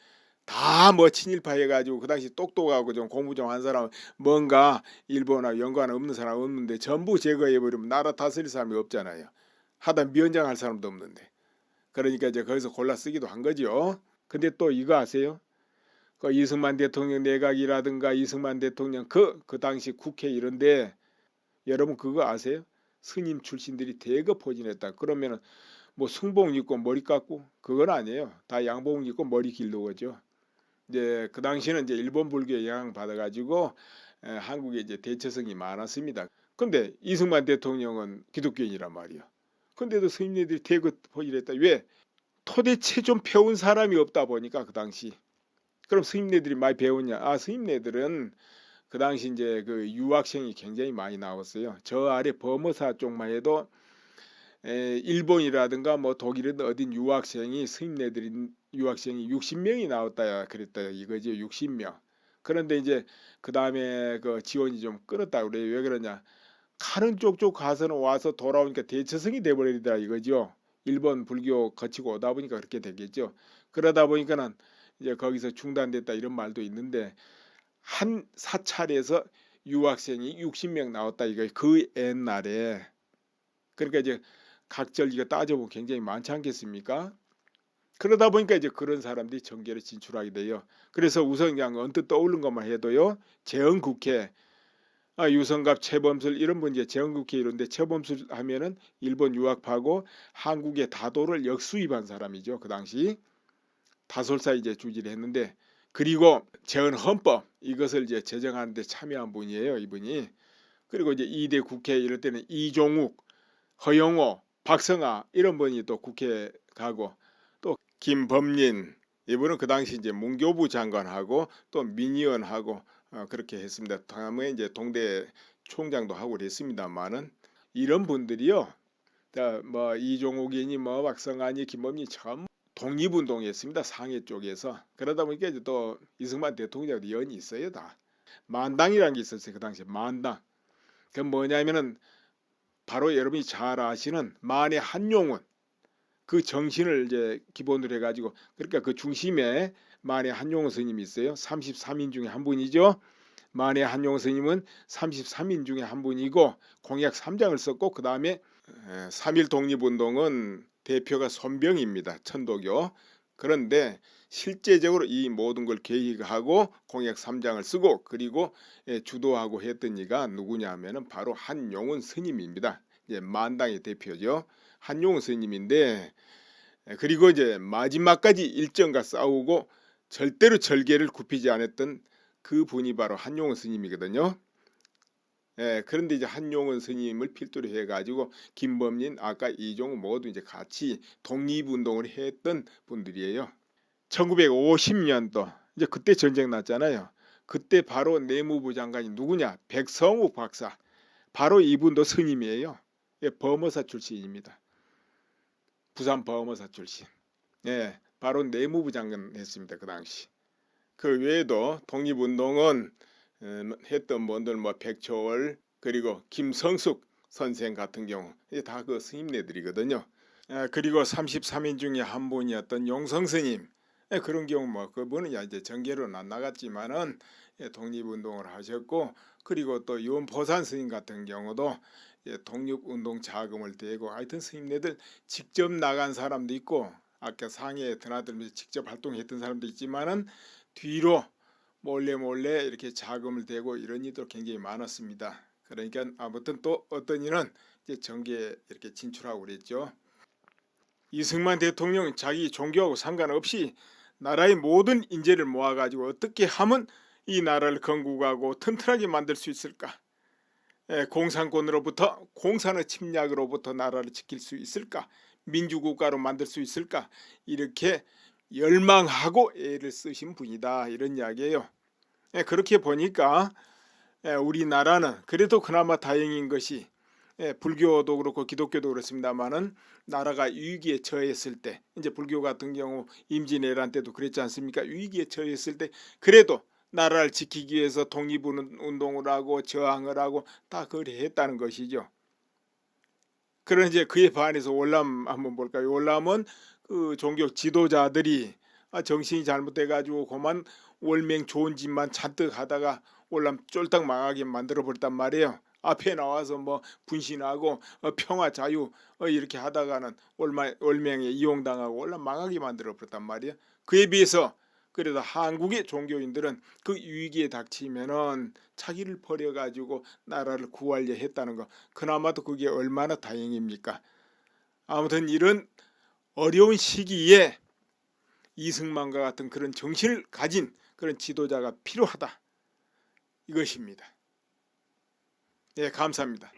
다 뭐 친일파 해가지고 그 당시 똑똑하고 좀 공부 좀 한 사람 뭔가 일본하고 연관 없는 사람 없는데 전부 제거해버리면 나라 다스릴 사람이 없잖아요. 하다 미연장할 사람도 없는데. 그러니까 이제 거기서 골라 쓰기도 한 거죠. 근데 또 이거 아세요? 그 이승만 대통령 내각이라든가 이승만 대통령 그 당시 국회 이런데 여러분 그거 아세요? 스님 출신들이 대거 포진했다. 그러면은 뭐 승복 입고 머리 깎고 그건 아니에요. 다 양복 입고 머리 길르고죠. 이제 그 당시는 이제 일본 불교에 영향 받아가지고 한국에 이제 대처성이 많았습니다. 근데 이승만 대통령은 기독교인이란 말이야. 근데도 스님네들이 대거 포진했다. 왜? 도대체 좀 배운 사람이 없다 보니까 그 당시. 그럼 스님네들이 많이 배웠냐? 스님네들은 그 당시 이제 그 유학생이 굉장히 많이 나왔어요. 저 아래 버머사 쪽만 해도 일본이라든가 뭐 독일이든 어딘 유학생이 스님네들이 유학생이 60명이 나왔다 그랬다 이거죠. 60명. 그런데 이제 그 다음에 그 지원이 좀 끊었다 그래요. 왜 그러냐? 가는 쪽쪽 가서는 와서 돌아오니까 대처성이 돼버리더라 이거죠. 일본 불교 거치고 오다 보니까 그렇게 되겠죠. 그러다 보니까는 이제 거기서 중단됐다 이런 말도 있는데 한 사찰에서 유학생이 60명 나왔다 이거예요. 그 옛날에. 그러니까 이제 각절 이거 따져보면 굉장히 많지 않겠습니까? 그러다 보니까 이제 그런 사람들이 정계를 진출하게 돼요. 그래서 우선 그냥 언뜻 떠오른 것만 해도요. 재헌국회, 유성갑, 최범술 이런 분 이제 재헌국회 이런데 최범술 하면은 일본 유학파고 한국의 다도를 역수입한 사람이죠. 그 당시 다솔사 이제 주지를 했는데 그리고 재헌헌법 이것을 이제 제정하는데 참여한 분이에요. 이분이. 그리고 이제 2대 국회 이럴 때는 이종욱, 허영호, 박성아 이런 분이 또 국회 가고 또 김범린 이분은 그 당시 이제 문교부 장관하고 또 민의원하고 그렇게 했습니다. 다음에 이제 동대 총장도 하고 그랬습니다만은 이런 분들이요. 뭐 이종욱이니 뭐 박성아니 김범린 처음 독립운동했습니다. 상해 쪽에서. 그러다 보니까 이제 또 이승만 대통령하고 연이 있어요. 다. 만당이라는 게 있었어요. 그 당시에 만당. 그 뭐냐면은 바로 여러분이 잘 아시는 만의 한용운 그 정신을 이제 기본으로 해가지고 그러니까 그 중심에 만의 한용운 스님이 있어요. 33인 중에 한 분이죠. 만의 한용운 스님은 33인 중에 한 분이고 공약 3장을 썼고 그 다음에 3.1 독립운동은 대표가 손병입니다. 천도교. 그런데 실제적으로 이 모든 걸 계획하고 공약 3장을 쓰고 그리고 주도하고 했던 이가 누구냐 하면은 바로 한용운 스님입니다. 이제 만당의 대표죠. 한용운 스님인데 그리고 이제 마지막까지 일정과 싸우고 절대로 절개를 굽히지 않았던 그 분이 바로 한용운 스님이거든요. 그런데 이제 한용운 스님을 필두로 해가지고 김범린, 아까 이종우 모두 이제 같이 독립운동을 했던 분들이에요. 1950년도 이제 그때 전쟁 났잖아요. 그때 바로 내무부 장관이 누구냐? 백성욱 박사. 바로 이분도 스님이에요. 범어사 출신입니다. 부산 범어사 출신. 바로 내무부 장관 했습니다. 그 당시. 그 외에도 독립운동은 했던 분들 뭐 백초월 그리고 김성숙 선생 같은 경우 다 그 스님네들이거든요. 그리고 33인 중에 한 분이었던 용성 스님 그런 경우 뭐 그분은 이제 정계로는 안 나갔지만은 독립운동을 하셨고 그리고 또 유원포산 스님 같은 경우도 독립운동 자금을 대고 하여튼 스님네들 직접 나간 사람도 있고 아까 상해에 드나들면서 직접 활동했던 사람도 있지만은 뒤로 몰래 이렇게 자금을 대고 이런 일도 굉장히 많았습니다. 그러니까 아무튼 또 어떤 이는 이제 정계에 이렇게 진출하고 그랬죠. 이승만 대통령은 자기 종교하고 상관없이 나라의 모든 인재를 모아가지고 어떻게 하면 이 나라를 건국하고 튼튼하게 만들 수 있을까? 공산권으로부터 공산의 침략으로부터 나라를 지킬 수 있을까? 민주국가로 만들 수 있을까? 이렇게 열망하고 애를 쓰신 분이다 이런 이야기예요. 그렇게 보니까 우리나라는 그래도 그나마 다행인 것이 불교도 그렇고 기독교도 그렇습니다만은 나라가 위기에 처했을 때 이제 불교 같은 경우 임진왜란 때도 그랬지 않습니까? 위기에 처했을 때 그래도 나라를 지키기 위해서 독립운동을 하고 저항을 하고 다 그렇게 했다는 것이죠. 그런 이제 그에 반해서 월남 한번 볼까요? 월남은 그 종교 지도자들이 정신이 잘못돼 가지고 그만 월맹 좋은 짓만 잔뜩 하다가 월남 쫄딱 망하게 만들어 버렸단 말이에요. 앞에 나와서 뭐 분신하고 평화 자유 이렇게 하다가는 월맹에 이용당하고 월남 망하게 만들어 버렸단 말이에요. 그에 비해서 그래도 한국의 종교인들은 그 위기에 닥치면은 자기를 버려가지고 나라를 구하려 했다는 거 그나마도 그게 얼마나 다행입니까? 아무튼 이런 어려운 시기에 이승만과 같은 그런 정신을 가진 그런 지도자가 필요하다 이것입니다. 감사합니다.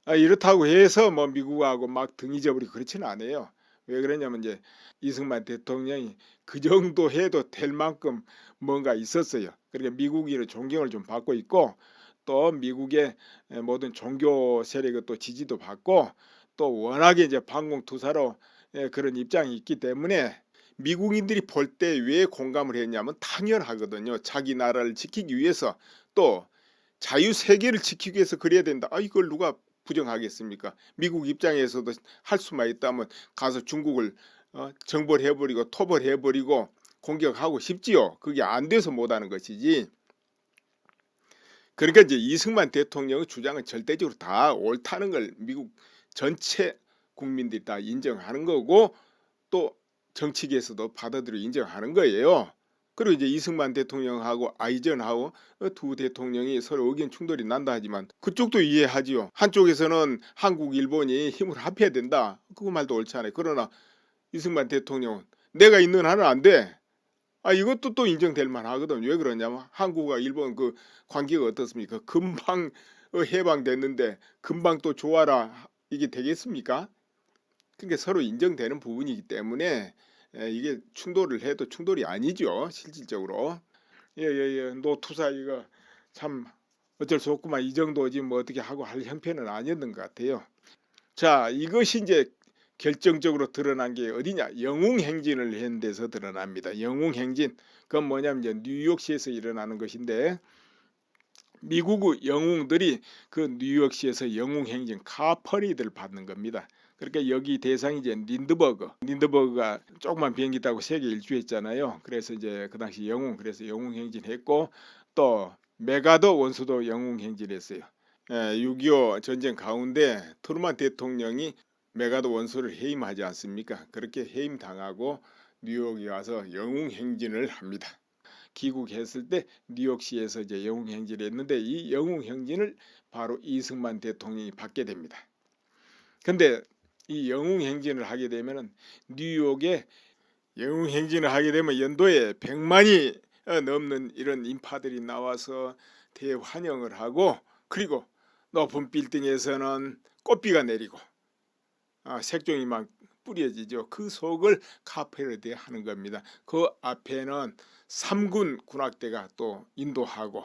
이렇다고 해서 뭐 미국하고 막 등 잊어버리고 그렇지는 않아요. 왜 그러냐면 이제 이승만 대통령이 그 정도 해도 될 만큼 뭔가 있었어요. 그러니까 미국인의 존경을 좀 받고 있고 또 미국의 모든 종교 세력의 또 지지도 받고 또 워낙에 이제 반공투사로 그런 입장이 있기 때문에 미국인들이 볼 때 왜 공감을 했냐면 당연하거든요. 자기 나라를 지키기 위해서 또 자유 세계를 지키기 위해서 그래야 된다. 이걸 누가 부정하겠습니까? 미국 입장에서도 할 수만 있다면 가서 중국을 정벌해버리고 토벌해버리고 공격하고 싶지요. 그게 안 돼서 못하는 것이지. 그러니까 이제 이승만 대통령의 주장은 절대적으로 다 옳다는 걸 미국 전체 국민들이 다 인정하는 거고 또 정치계에서도 받아들여 인정하는 거예요. 그리고 이제 이승만 대통령하고 아이젠하워 두 대통령이 서로 의견 충돌이 난다 하지만 그쪽도 이해하지요. 한쪽에서는 한국, 일본이 힘을 합해야 된다. 그 말도 옳잖아요. 그러나 이승만 대통령은 내가 있는 한은 안 돼. 이것도 또 인정될 만하거든. 왜 그러냐면 한국과 일본 그 관계가 어떻습니까? 금방 해방됐는데 금방 또 좋아라 이게 되겠습니까? 그러니까 서로 인정되는 부분이기 때문에 이게 충돌을 해도 충돌이 아니죠. 실질적으로. 예. 노투사 이거 참 어쩔 수 없구만. 이 정도지 뭐 어떻게 하고 할 형편은 아니었는 것 같아요. 자, 이것이 이제 결정적으로 드러난 게 어디냐? 영웅행진을 한 데서 드러납니다. 영웅행진. 그건 뭐냐면 이제 뉴욕시에서 일어나는 것인데 미국 영웅들이 그 뉴욕시에서 영웅행진 카퍼리드를 받는 겁니다. 그러니까 여기 대상이 이제 린드버그가 조그만 비행기 타고 세계 일주했잖아요. 그래서 이제 그 당시 영웅, 그래서 영웅행진했고 또 메가더 원수도 영웅행진했어요. 6.25 전쟁 가운데 트루만 대통령이 메가더 원수를 해임하지 않습니까? 그렇게 해임당하고 뉴욕에 와서 영웅행진을 합니다. 귀국했을 때 뉴욕시에서 이제 영웅행진을 했는데 이 영웅행진을 바로 이승만 대통령이 받게 됩니다. 근데 이 영웅행진을 하게 되면은 뉴욕에 영웅행진을 하게 되면 연도에 100만이 넘는 이런 인파들이 나와서 대환영을 하고 그리고 높은 빌딩에서는 꽃비가 내리고 색종이 막 뿌려지죠. 그 속을 카페르데 하는 겁니다. 그 앞에는 3군 군악대가 또 인도하고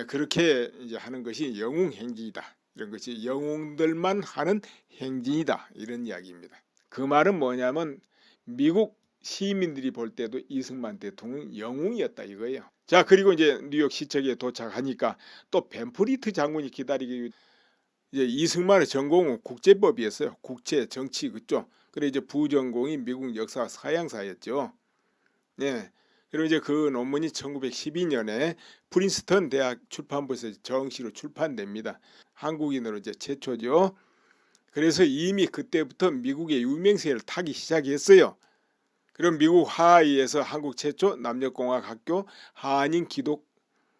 그렇게 이제 하는 것이 영웅행진이다. 이런 것이 영웅들만 하는 행진이다. 이런 이야기입니다. 그 말은 뭐냐면 미국 시민들이 볼 때도 이승만 대통령 영웅이었다 이거예요. 자, 그리고 이제 뉴욕 시청에 도착하니까 또 벤프리트 장군이 기다리기 이제 이승만의 전공은 국제법이었어요. 국제 정치 그쪽. 그래 이제 부전공이 미국 역사 서양사였죠. 네. 그리고 이제 그 논문이 1912년에 프린스턴 대학 출판부에서 정시로 출판됩니다. 한국인으로 이제 최초죠. 그래서 이미 그때부터 미국의 유명세를 타기 시작했어요. 그럼 미국 하와이에서 한국 최초 남녀공학학교 한인 기독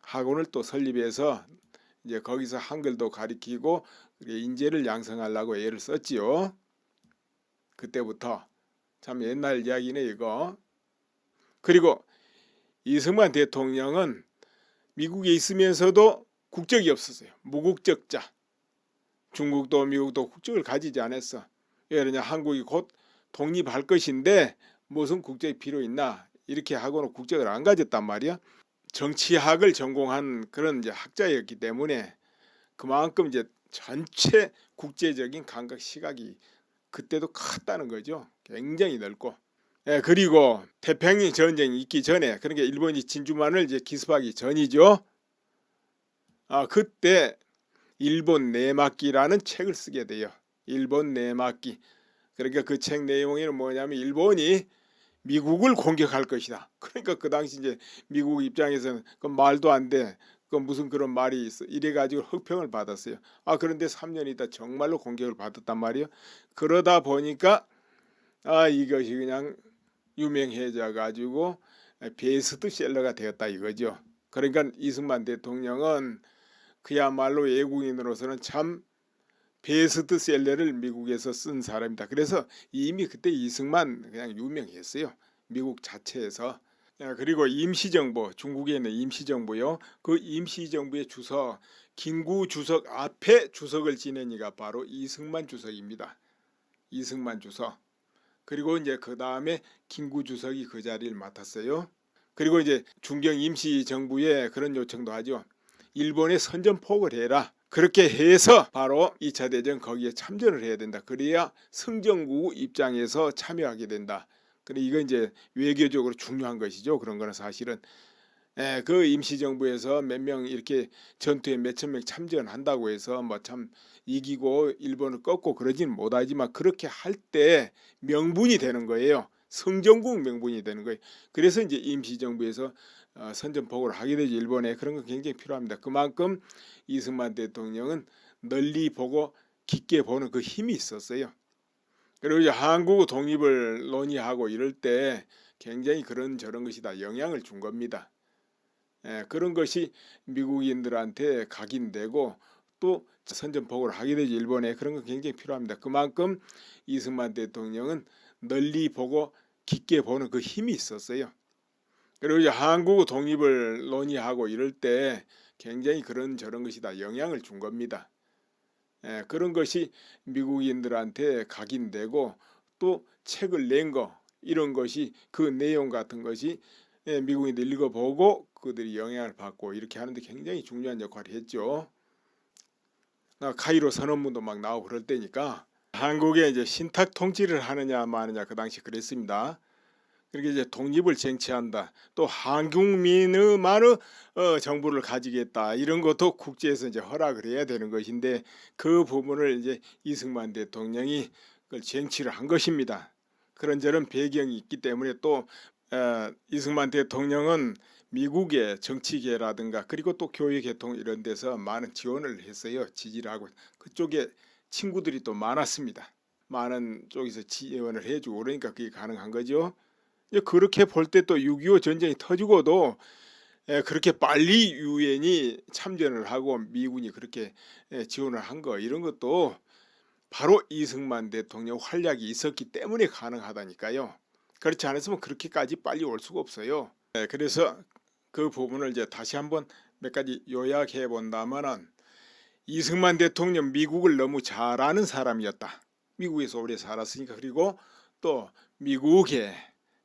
학원을 또 설립해서 이제 거기서 한글도 가리키고 인재를 양성하려고 애를 썼지요. 그때부터 참 옛날 이야기네 이거. 그리고 이승만 대통령은 미국에 있으면서도 국적이 없었어요. 무국적자. 중국도 미국도 국적을 가지지 않았어. 왜 그러냐? 한국이 곧 독립할 것인데 무슨 국적이 필요 있나? 이렇게 하고는 국적을 안 가졌단 말이야. 정치학을 전공한 그런 이제 학자였기 때문에 그만큼 이제 전체 국제적인 감각 시각이 그때도 컸다는 거죠. 굉장히 넓고. 그리고 태평양 전쟁이 있기 전에 그러니까 일본이 진주만을 이제 기습하기 전이죠. 그때 일본 내막기라는 책을 쓰게 돼요. 일본 내막기. 그러니까 그 책 내용에는 뭐냐면 일본이 미국을 공격할 것이다. 그러니까 그 당시 이제 미국 입장에서는 그 말도 안 돼. 그 무슨 그런 말이 있어. 이래가지고 흑평을 받았어요. 그런데 3년 있다 정말로 공격을 받았단 말이에요. 그러다 보니까 이것이 그냥 유명해져 가지고 베스트셀러가 되었다 이거죠. 그러니까 이승만 대통령은 그야말로 외국인으로서는 참 베스트셀러를 미국에서 쓴 사람이다. 그래서 이미 그때 이승만 그냥 유명했어요. 미국 자체에서. 그리고 임시정부, 중국에 있는 임시정부요. 그 임시정부의 주석, 김구 주석 앞에 주석을 지낸 이가 바로 이승만 주석입니다. 이승만 주석. 그리고 이제 그 다음에 김구 주석이 그 자리를 맡았어요. 그리고 이제 중경 임시정부에 그런 요청도 하죠. 일본에 선전포고를 해라. 그렇게 해서 바로 2차 대전 거기에 참전을 해야 된다. 그래야 승전국 입장에서 참여하게 된다. 근데 이건 이제 외교적으로 중요한 것이죠. 그런 거는 사실은 그 임시정부에서 몇 명 이렇게 전투에 몇천 명 참전한다고 해서 뭐 참 이기고 일본을 꺾고 그러지는 못하지만 그렇게 할 때 명분이 되는 거예요. 성정국 명분이 되는 거예요. 그래서 이제 임시정부에서 선전포고를 하게 되죠. 일본에. 그런 거 굉장히 필요합니다. 그만큼 이승만 대통령은 널리 보고 깊게 보는 그 힘이 있었어요. 그리고 이제 한국 독립을 논의하고 이럴 때 굉장히 그런 저런 것이 다 영향을 준 겁니다. 그런 것이 미국인들한테 각인되고 또 선전포고를 하게 되죠. 일본에. 그런 거 굉장히 필요합니다. 그만큼 이승만 대통령은 널리 보고 깊게 보는 그 힘이 있었어요. 그리고 이제 한국 독립을 논의하고 이럴 때 굉장히 그런 저런 것이 다 영향을 준 겁니다. 그런 것이 미국인들한테 각인되고 또 책을 낸 거 이런 것이 그 내용 같은 것이 미국인들 읽어보고 그들이 영향을 받고 이렇게 하는데 굉장히 중요한 역할을 했죠. 카이로 선언문도 막 나오고 그럴 때니까 한국에 이제 신탁 통치를 하느냐 마느냐 그 당시 그랬습니다. 그렇게 이제 독립을 쟁취한다. 또 한국민의만의 정부를 가지겠다. 이런 것도 국제에서 이제 허락을 해야 되는 것인데 그 부분을 이제 이승만 대통령이 그걸 쟁취를 한 것입니다. 그런저런 배경이 있기 때문에 또 이승만 대통령은 미국의 정치계라든가 그리고 또 교육계통 이런 데서 많은 지원을 했어요. 지지를 하고 그쪽에 친구들이 또 많았습니다. 많은 쪽에서 지원을 해주고 그러니까 그게 가능한 거죠. 그렇게 볼 때 또 6.25 전쟁이 터지고도 그렇게 빨리 유엔이 참전을 하고 미군이 그렇게 지원을 한 거 이런 것도 바로 이승만 대통령 활약이 있었기 때문에 가능하다니까요. 그렇지 않았으면 그렇게까지 빨리 올 수가 없어요. 그래서 그 부분을 이제 다시 한번 몇 가지 요약해 본다면은 이승만 대통령 미국을 너무 잘 아는 사람이었다. 미국에서 오래 살았으니까. 그리고 또 미국의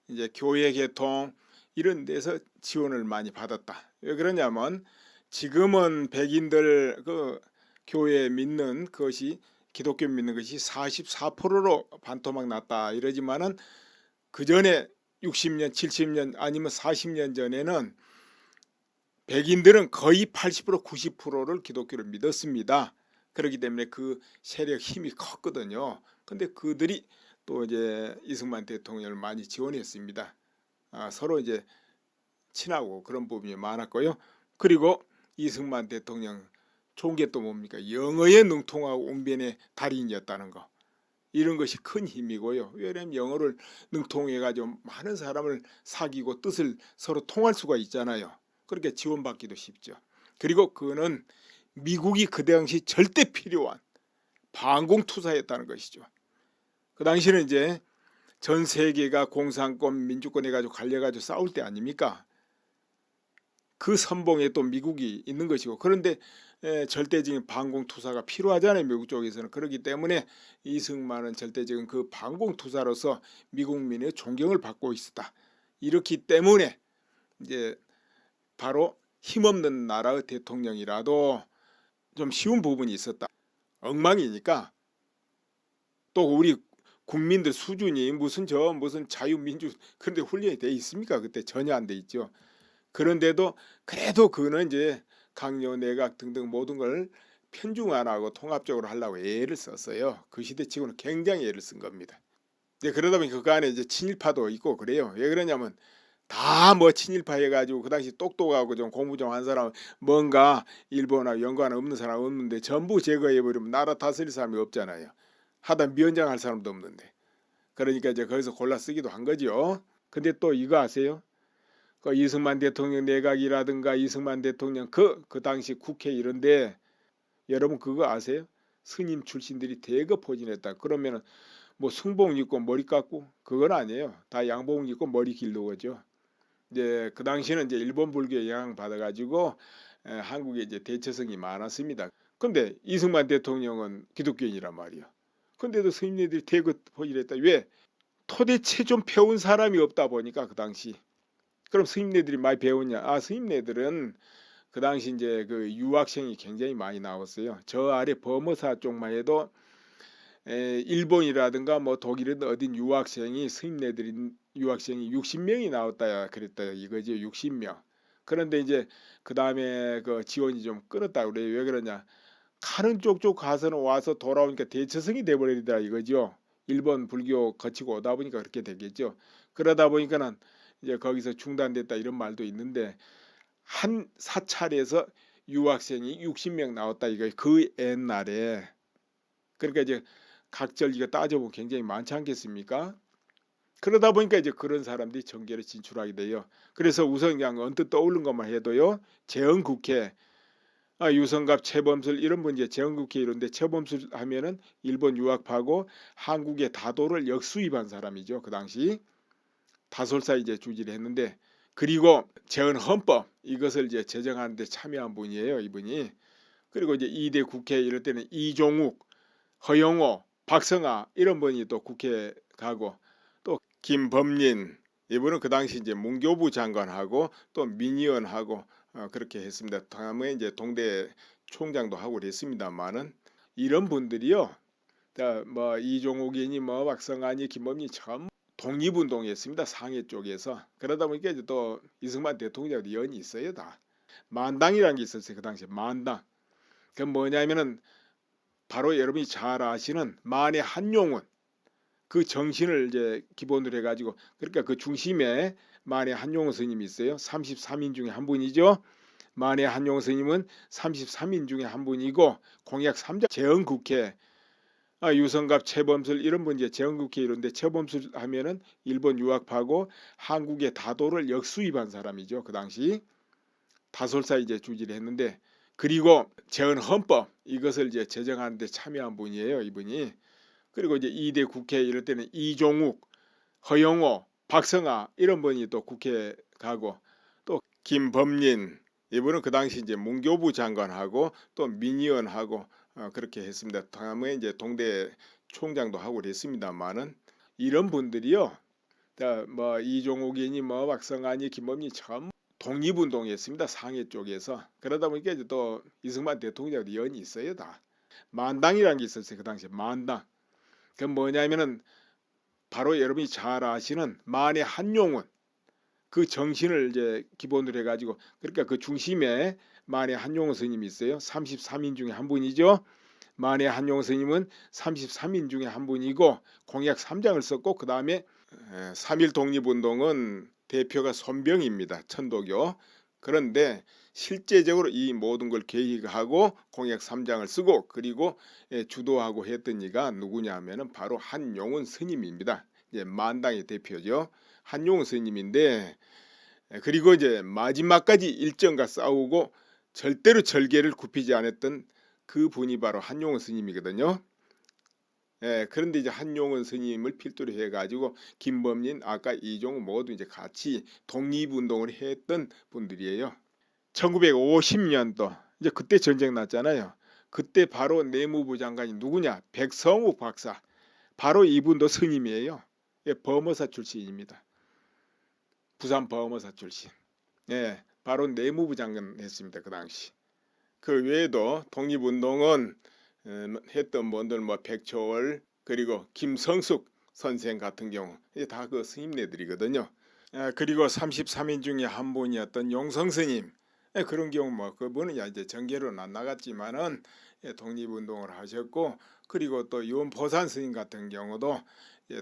이제 교회 계통 이런 데서 지원을 많이 받았다. 왜 그러냐면 지금은 백인들 그 교회 믿는 것이 기독교 믿는 것이 44%로 반토막 났다 이러지만은 그 전에 60년, 70년 아니면 40년 전에는 백인들은 거의 80%, 90%를 기독교를 믿었습니다. 그렇기 때문에 그 세력 힘이 컸거든요. 근데 그들이 또 이제 이승만 대통령을 많이 지원했습니다. 서로 이제 친하고 그런 부분이 많았고요. 그리고 이승만 대통령 좋은 게 또 뭡니까? 영어에 능통하고 웅변의 달인이었다는 거. 이런 것이 큰 힘이고요. 왜냐하면 영어를 능통해가지고 많은 사람을 사귀고 뜻을 서로 통할 수가 있잖아요. 그렇게 지원받기도 쉽죠. 그리고 그는 미국이 그 당시 절대 필요한 반공투사였다는 것이죠. 그 당시는 이제 전 세계가 공산권, 민주권 해가지고 갈려가지고 싸울 때 아닙니까? 그 선봉에 또 미국이 있는 것이고 그런데 절대적인 반공투사가 필요하잖아요. 미국 쪽에서는. 그렇기 때문에 이승만은 절대적인 그 반공투사로서 미국민의 존경을 받고 있었다. 이렇기 때문에 이제 바로 힘없는 나라의 대통령이라도 좀 쉬운 부분이 있었다. 엉망이니까 또 우리 국민들 수준이 무슨 자유민주 그런데 훈련이 돼 있습니까? 그때 전혀 안 돼 있죠. 그런데도 그래도 그는 이제 강요 내각 등등 모든 걸 편중 안 하고 통합적으로 하려고 애를 썼어요. 그 시대치고는 굉장히 애를 쓴 겁니다. 그러다 보니 그 안에 이제 친일파도 있고 그래요. 왜 그러냐면 다 뭐 친일파 해가지고 그 당시 똑똑하고 좀 공부 좀 한 사람 뭔가 일본하고 연관 없는 사람 없는데 전부 제거해버리면 나라 다스릴 사람이 없잖아요. 하다 미연장할 사람도 없는데. 그러니까 이제 거기서 골라 쓰기도 한 거죠. 근데 또 이거 아세요? 그 이승만 대통령 내각이라든가 이승만 대통령 그 당시 국회 이런데 여러분 그거 아세요? 스님 출신들이 대거 포진했다. 그러면은 뭐 승복 입고 머리 깎고 그건 아니에요. 다 양복 입고 머리 길러 오죠. 이제 그 당시는 이제 일본 불교에 영향 받아가지고 한국에 이제 대처성이 많았습니다. 근데 이승만 대통령은 기독교인이란 말이야. 근데도 스님들이 대거 포진했다. 왜? 도대체 좀 배운 사람이 없다 보니까 그 당시. 그럼 스님네들이 많이 배웠냐? 스님네들은 그 당시 이제 그 유학생이 굉장히 많이 나왔어요. 저 아래 버머사 쪽만 해도 일본이라든가 뭐 독일이든 어딘 유학생이 스님네들이 유학생이 60명이 나왔다 그랬다 이거죠. 60명. 그런데 이제 그 다음에 그 지원이 좀 끊었다 그래요. 왜 그러냐? 가는 쪽쪽 가서는 와서 돌아오니까 대처성이 돼버리더라 이거죠. 일본 불교 거치고 오다 보니까 그렇게 되겠죠. 그러다 보니까는 이제 거기서 중단됐다 이런 말도 있는데 한 사찰에서 유학생이 60명 나왔다 이거 그 옛날에. 그러니까 이제 각절 이거 따져보면 굉장히 많지 않겠습니까? 그러다 보니까 이제 그런 사람들이 정계를 진출하게 돼요. 그래서 우선 그냥 언뜻 떠오른 것만 해도요. 재헌국회, 유성갑, 최범술 이런 분 이제 재헌국회 이런데 최범술 하면은 일본 유학파고 한국의 다도를 역수입한 사람이죠. 그 당시 다솔사 이제 주지를 했는데 그리고 재헌헌법 이것을 이제 제정하는데 참여한 분이에요. 이분이. 그리고 이제 2대 국회 이럴 때는 이종욱, 허영호, 박성아 이런 분이 또 국회 가고 또 김범린 이분은 그 당시 이제 문교부 장관하고 또 민의원하고 그렇게 했습니다. 다음에 이제 동대 총장도 하고 그랬습니다만은 이런 분들이요. 뭐 이종욱이니 뭐 박성아니 김범리 처음 독립운동했습니다. 상해 쪽에서. 그러다 보니까 이제 또 이승만 대통령하고 연이 있어요. 다. 만당이라는 게 있었어요. 그 당시에 만당. 그 뭐냐면은 바로 여러분이 잘 아시는 만의 한용운 그 정신을 이제 기본으로 해가지고 그러니까 그 중심에 만의 한용운 스님이 있어요. 33인 중에 한 분이죠. 만의 한용운 스님은 33인 중에 한 분이고 공약 3장 재헌국회 유성갑, 최범술 이런 분 이제 재헌국회 이런데 최범술 하면은 일본 유학파고 한국의 다도를 역수입한 사람이죠. 그 당시 다솔사 이제 주지를 했는데 그리고 재헌헌법 이것을 이제 제정하는데 참여한 분이에요. 이분이. 그리고 이제 2대 국회 이럴 때는 이종욱, 허영호, 박성아 이런 분이 또 국회 가고 또 김범린 이분은 그 당시 이제 문교부 장관하고 또 민의원하고 그렇게 했습니다. 다음에 이제 동대 총장도 하고 그랬습니다만은 이런 분들이요. 뭐 이종욱이니 뭐 박성아니 김범리 처음 독립운동했습니다. 상해 쪽에서. 그러다 보니까 이제 또 이승만 대통령하고 연이 있어요. 다. 만당이라는 게 있었어요. 그 당시에 만당. 그 뭐냐면은 바로 여러분이 잘 아시는 만의 한용운 그 정신을 이제 기본으로 해가지고 그러니까 그 중심에 만의 한용운 스님이 있어요. 33인 중에 한 분이죠. 만의 한용운 스님은 33인 중에 한 분이고 공약 3장을 썼고 그 다음에 3.1 독립운동은 대표가 손병입니다. 천도교. 그런데 실제적으로 이 모든 걸 계획하고 공약 3장을 쓰고 그리고 주도하고 했던 이가 누구냐 하면은 바로 한용운 스님입니다. 이제 만당의 대표죠. 한용운 스님인데 그리고 이제 마지막까지 일정과 싸우고 절대로 절개를 굽히지 않았던 그 분이 바로 한용운 스님이거든요. 그런데 이제 한용운 스님을 필두로 해가지고 김범린, 아까 이종욱 모두 이제 같이 독립운동을 했던 분들이에요. 1950년도 이제 그때 전쟁 났잖아요. 그때 바로 내무부 장관이 누구냐? 백성욱 박사. 바로 이분도 스님이에요. 범어사 출신입니다. 부산 범어사 출신. 바로 내무부 장관 했습니다. 그 당시. 그 외에도 독립운동은 했던 분들 뭐 백초월 그리고 김성숙 선생 같은 경우 다 그 스님네들이거든요. 그리고 33인 중에 한 분이었던 용성 스님 그런 경우 뭐 그분은 이제 정계로는 안 나갔지만은 독립운동을 하셨고 그리고 또 유원포산 스님 같은 경우도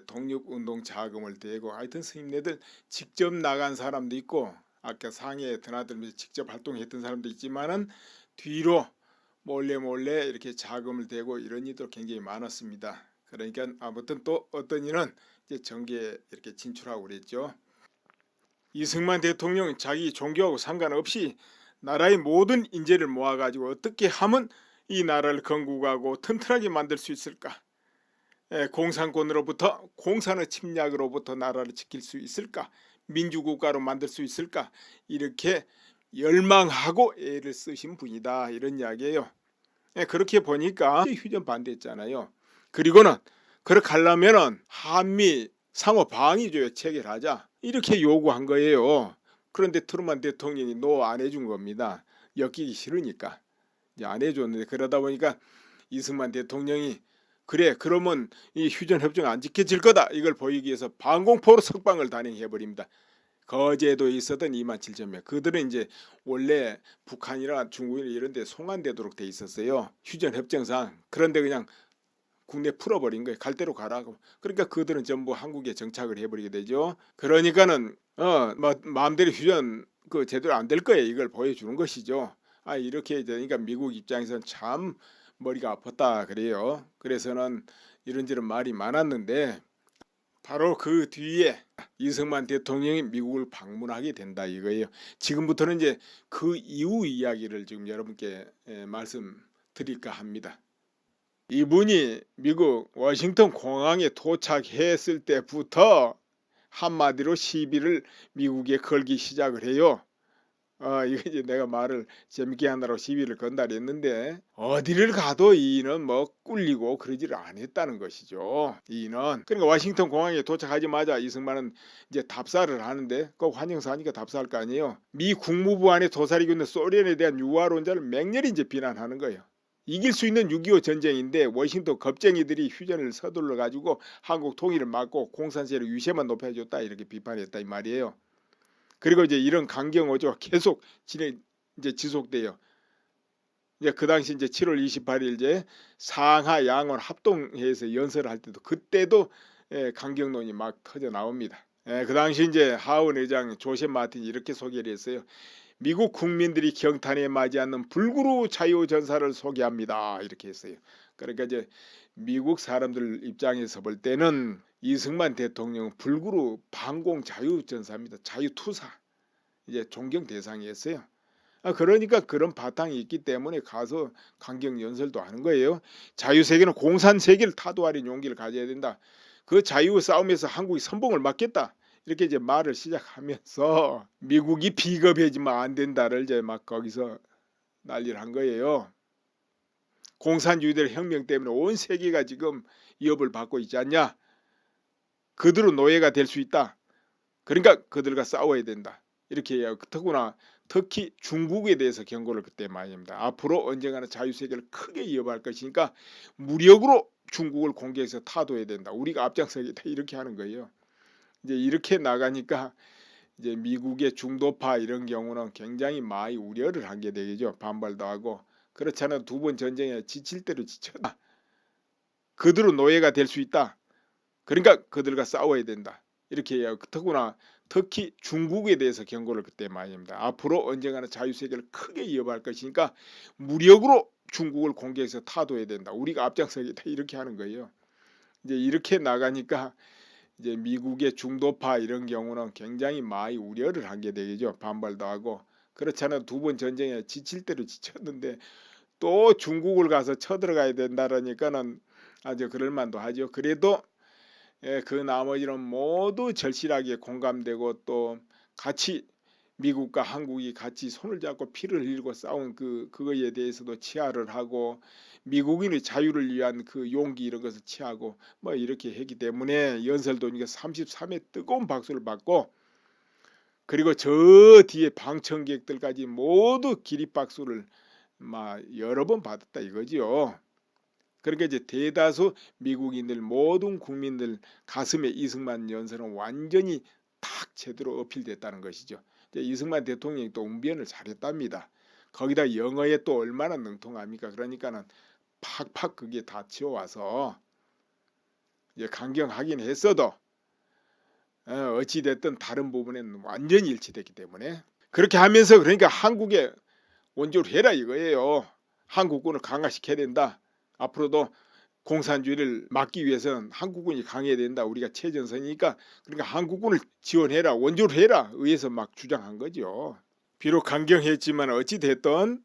독립운동 자금을 대고 하여튼 스님네들 직접 나간 사람도 있고 아까 상해에 드나들면서 직접 활동했던 사람도 있지만은 뒤로 몰래 이렇게 자금을 대고 이런 일도 굉장히 많았습니다. 그러니까 아무튼 또 어떤 이는 이제 정계에 이렇게 진출하고 그랬죠. 이승만 대통령은 자기 종교하고 상관없이 나라의 모든 인재를 모아가지고 어떻게 하면 이 나라를 건국하고 튼튼하게 만들 수 있을까? 공산권으로부터 공산의 침략으로부터 나라를 지킬 수 있을까? 민주국가로 만들 수 있을까? 이렇게 열망하고 애를 쓰신 분이다 이런 이야기예요. 그렇게 보니까 휴전 반대했잖아요. 그리고는 그렇게 하려면은 한미 상호 방위조약 체결하자 이렇게 요구한 거예요. 그런데 트루만 대통령이 노 안 해준 겁니다. 엮이기 싫으니까 이제 안 해줬는데 그러다 보니까 이승만 대통령이 그래 그러면 이 휴전협정 안 지켜질 거다 이걸 보이기 위해서 방공포로 석방을 단행해버립니다. 거제도에 있었던 27,000명 그들은 이제 원래 북한이나 중국이나 이런 데 송환되도록 돼 있었어요. 휴전협정상. 그런데 그냥 국내 풀어버린 거예요. 갈 대로 가라고. 그러니까 그들은 전부 한국에 정착을 해버리게 되죠. 그러니까는 마음대로 휴전 그 제대로 안 될 거예요. 이걸 보여주는 것이죠. 아 이렇게 되니까 미국 입장에서는 참 머리가 아팠다 그래요. 그래서는 이런저런 말이 많았는데 바로 그 뒤에 이승만 대통령이 미국을 방문하게 된다 이거예요. 지금부터는 이제 그 이후 이야기를 지금 여러분께 말씀드릴까 합니다. 이분이 미국 워싱턴 공항에 도착했을 때부터 한마디로 시비를 미국에 걸기 시작을 해요. 이거 이제 내가 말을 재밌게 하느라고 시비를 건다 그랬는데 어디를 가도 이는 뭐 꿀리고 그러지를 않았다는 것이죠. 이는 그러니까 워싱턴 공항에 도착하자마자 이승만은 이제 답사를 하는데 꼭 환영사 하니까 답사할 거 아니에요. 미 국무부 안에 도사리고 있는 소련에 대한 유화론자를 맹렬히 이제 비난하는 거예요. 이길 수 있는 6.25 전쟁인데 워싱턴 겁쟁이들이 휴전을 서둘러 가지고 한국 통일을 막고 공산세력 유세만 높여줬다 이렇게 비판했다 이 말이에요. 그리고 이제 이런 강경 어조가 계속 이제 지속돼요. 이제 그 당시 이제 7월 28일 이제 상하 양원 합동회에서 연설을 할 때도 그때도 강경론이 막 터져 나옵니다. 그 당시 이제 하원 의장 조셉 마틴이 이렇게 소개를 했어요. 미국 국민들이 경탄에 맞지 않는 불구루 자유 전사를 소개합니다. 이렇게 했어요. 그러니까 이제 미국 사람들 입장에서 볼 때는 이승만 대통령은 불구루 반공 자유 전사입니다. 자유 투사. 이제 존경 대상이었어요. 그러니까 그런 바탕이 있기 때문에 가서 강경 연설도 하는 거예요. 자유 세계는 공산 세계를 타도하는 용기를 가져야 된다. 그 자유 싸움에서 한국이 선봉을 맞겠다. 이렇게 이제 말을 시작하면서 미국이 비겁해지면 안 된다를 이제 막 거기서 난리를 한 거예요. 공산주의들 혁명 때문에 온 세계가 지금 위협을 받고 있지 않냐. 그들은 노예가 될 수 있다. 그러니까 그들과 싸워야 된다. 이렇게 해요. 더구나 특히 중국에 대해서 경고를 그때 많이 합니다. 앞으로 언젠가는 자유세계를 크게 위협할 것이니까 무력으로 중국을 공격해서 타도해야 된다. 우리가 앞장서겠다. 이렇게 하는 거예요. 이제 이렇게 나가니까 이제 미국의 중도파 이런 경우는 굉장히 많이 우려를 하게 되겠죠. 반발도 하고. 그렇잖아요. 두 번 전쟁에 지칠 대로 지쳤다. 그들은 노예가 될 수 있다. 그러니까 그들과 싸워야 된다. 이렇게 해요. 더구나 특히 중국에 대해서 경고를 그때 많이 합니다. 앞으로 언젠가는 자유세계를 크게 위협할 것이니까 무력으로 중국을 공격해서 타도해야 된다. 우리가 앞장서겠다. 이렇게 하는 거예요. 이제 이렇게 나가니까 이제 미국의 중도파 이런 경우는 굉장히 많이 우려를 하게 되겠죠. 반발도 하고. 그렇잖아요. 두 번 전쟁에 지칠 대로 지쳤는데 또 중국을 가서 쳐들어가야 된다라니까는 아주 그럴만도 하죠. 그래도 그 나머지는 모두 절실하게 공감되고 또 같이 미국과 한국이 같이 손을 잡고 피를 흘리고 싸운 그거에 대해서도 치하를 하고 미국인의 자유를 위한 그 용기 이런 것을 취하고 뭐 이렇게 했기 때문에 연설도니까 33회 뜨거운 박수를 받고 그리고 저 뒤에 방청객들까지 모두 기립박수를 막 여러 번 받았다 이거지요. 그러니까 이제 대다수 미국인들 모든 국민들 가슴에 이승만 연설은 완전히 탁 제대로 어필됐다는 것이죠. 이승만 대통령이 또 웅변을 잘했답니다. 거기다 영어에 또 얼마나 능통합니까? 그러니까는 팍팍 그게 다 치워와서 이제 강경하긴 했어도 어찌 됐든 다른 부분에는 완전히 일치됐기 때문에 그렇게 하면서 그러니까 한국에 원조를 해라 이거예요. 한국군을 강화시켜야 된다. 앞으로도 공산주의를 막기 위해서는 한국군이 강해야 된다. 우리가 최전선이니까 그러니까 한국군을 지원해라. 원조를 해라. 의해서 막 주장한 거죠. 비록 강경했지만 어찌 됐든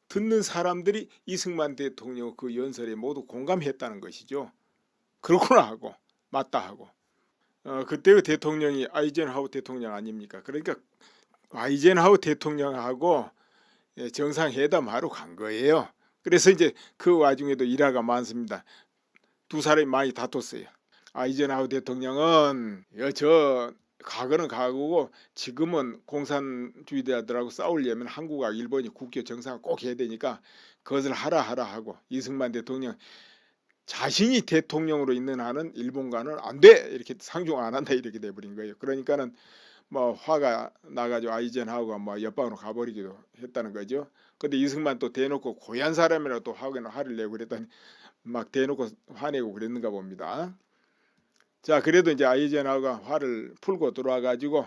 듣는 사람들이 이승만 대통령 그 연설에 모두 공감했다는 것이죠. 그렇구나 하고 맞다 하고 그때의 대통령이 아이젠하워 대통령 아닙니까? 그러니까 아이젠하워 대통령하고 정상회담하러 간 거예요. 그래서 이제 그 와중에도 일화가 많습니다. 두 사람이 많이 다퉜어요. 아이젠하워 대통령은 저 과거는 과거고 지금은 공산주의자들하고 싸우려면 한국과 일본이 국교 정상을 꼭 해야 되니까 그것을 하라 하고 이승만 대통령 자신이 대통령으로 있는 한은 일본과는 안 돼. 이렇게 상종 안 한다 이렇게 돼버린 거예요. 그러니까는 뭐 화가 나가지고 아이젠하워가 뭐 옆방으로 가버리기도 했다는 거죠. 근데 이승만 또 대놓고 고얀 사람이라 또 화를 내고 그랬더니 막 대놓고 화내고 그랬는가 봅니다. 자, 그래도 이제 아이젠하워가 화를 풀고 들어와가지고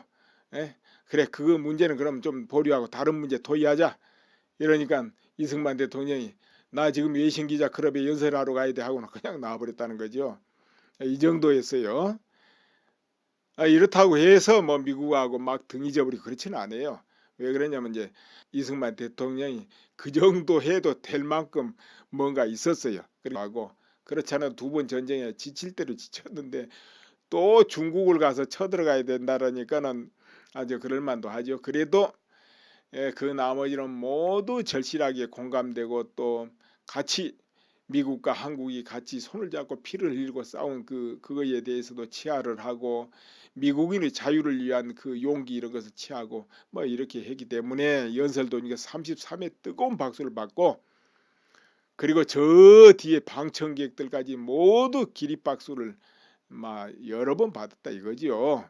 그래 그 문제는 그럼 좀 보류하고 다른 문제 토의하자. 이러니까 이승만 대통령이 나 지금 외신기자 클럽에 연설하러 가야 돼 하고는 그냥 나와버렸다는 거죠. 이 정도였어요. 이렇다고 해서 뭐 미국하고 막 등이 져버리고 그렇지는 않아요. 왜 그러냐면 이제 이승만 대통령이 그 정도 해도 될 만큼 뭔가 있었어요. 그리고 그렇잖아요. 두 번 전쟁에 지칠 대로 지쳤는데 또 중국을 가서 쳐들어가야 된다라니까는 아주 그럴만도 하죠. 그래도 그 나머지는 모두 절실하게 공감되고 또 같이 미국과 한국이 같이 손을 잡고 피를 흘리고 싸운 그거에 대해서도 치하를 하고 미국인의 자유를 위한 그 용기 이런 것을 취하고 뭐 이렇게 했기 때문에 연설도니까 33회 뜨거운 박수를 받고 그리고 저 뒤에 방청객들까지 모두 기립박수를 막 여러 번 받았다 이거지요.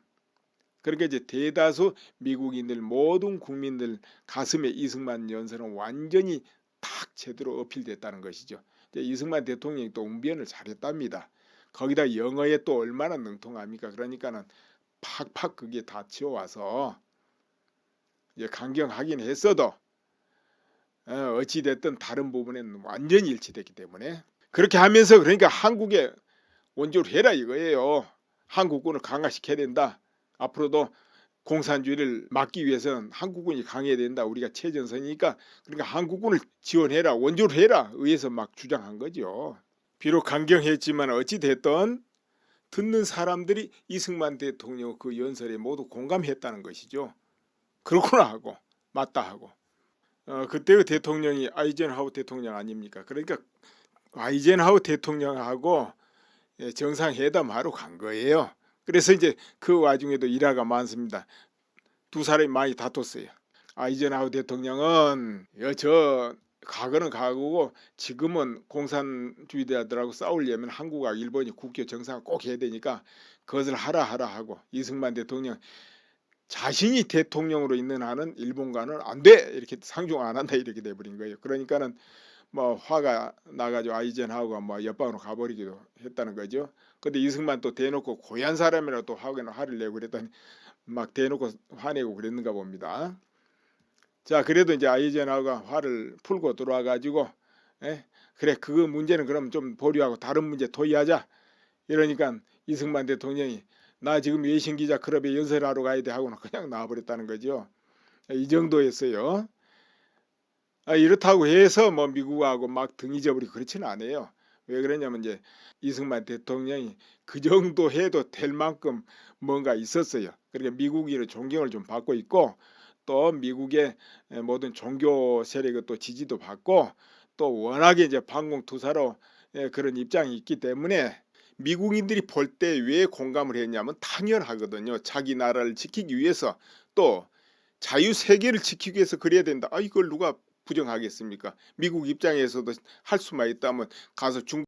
그러니까 이제 대다수 미국인들 모든 국민들 가슴에 이승만 연설은 완전히 탁 제대로 어필됐다는 것이죠. 이승만 대통령이 또 웅변을 잘했답니다. 거기다 영어에 또 얼마나 능통합니까? 그러니까는 팍팍 그게 다 치워와서 이제 강경하긴 했어도 어찌 됐든 다른 부분에는 완전히 일치됐기 때문에 그렇게 하면서 그러니까 한국에 원조를 해라 이거예요. 한국군을 강화시켜야 된다. 앞으로도 공산주의를 막기 위해서는 한국군이 강해야 된다. 우리가 최전선이니까 그러니까 한국군을 지원해라. 원조를 해라. 의해서 막 주장한 거죠. 비록 강경했지만 어찌 됐든 듣는 사람들이 이승만 대통령 그 연설에 모두 공감했다는 것이죠. 그렇구나 하고 맞다 하고 그때의 대통령이 아이젠하워 대통령 아닙니까? 그러니까 아이젠하워 대통령하고 정상회담하러 간 거예요. 그래서 이제 그 와중에도 일화가 많습니다. 두 사람이 많이 다퉜어요. 아이젠하워 대통령은 저 과거는 과거고 지금은 공산주의자들하고 싸우려면 한국과 일본이 국교 정상을 꼭 해야 되니까 그것을 하라 하고 이승만 대통령 자신이 대통령으로 있는 한은 일본과는 안 돼. 이렇게 상종 안 한다 이렇게 돼버린 거예요. 그러니까는 뭐 화가 나가지고 아이젠하워가 뭐 옆방으로 가버리기도 했다는 거죠. 근데 이승만 또 대놓고 고얀 사람이라 또 화를 내고 그랬더니 막 대놓고 화내고 그랬는가 봅니다. 자, 그래도 이제 아이젠하워가 화를 풀고 들어와가지고 그래 그 문제는 그럼 좀 보류하고 다른 문제 토의하자. 이러니까 이승만 대통령이 나 지금 외신기자 클럽에 연설하러 가야 돼 하고는 그냥 나와버렸다는 거죠. 이 정도였어요. 이렇다고 해서 뭐 미국하고 막 등이 져버리고 그렇지는 않아요. 왜 그러냐면 이제 이승만 대통령이 그 정도 해도 될 만큼 뭔가 있었어요. 그러니까 미국인의 존경을 좀 받고 있고 또 미국의 모든 종교 세력의 또 지지도 받고 또 워낙에 이제 반공투사로 그런 입장이 있기 때문에 미국인들이 볼 때 왜 공감을 했냐면 당연하거든요. 자기 나라를 지키기 위해서 또 자유세계를 지키기 위해서 그래야 된다. 이걸 누가 부정하겠습니까? 미국 입장에서도 할 수만 있다면 가서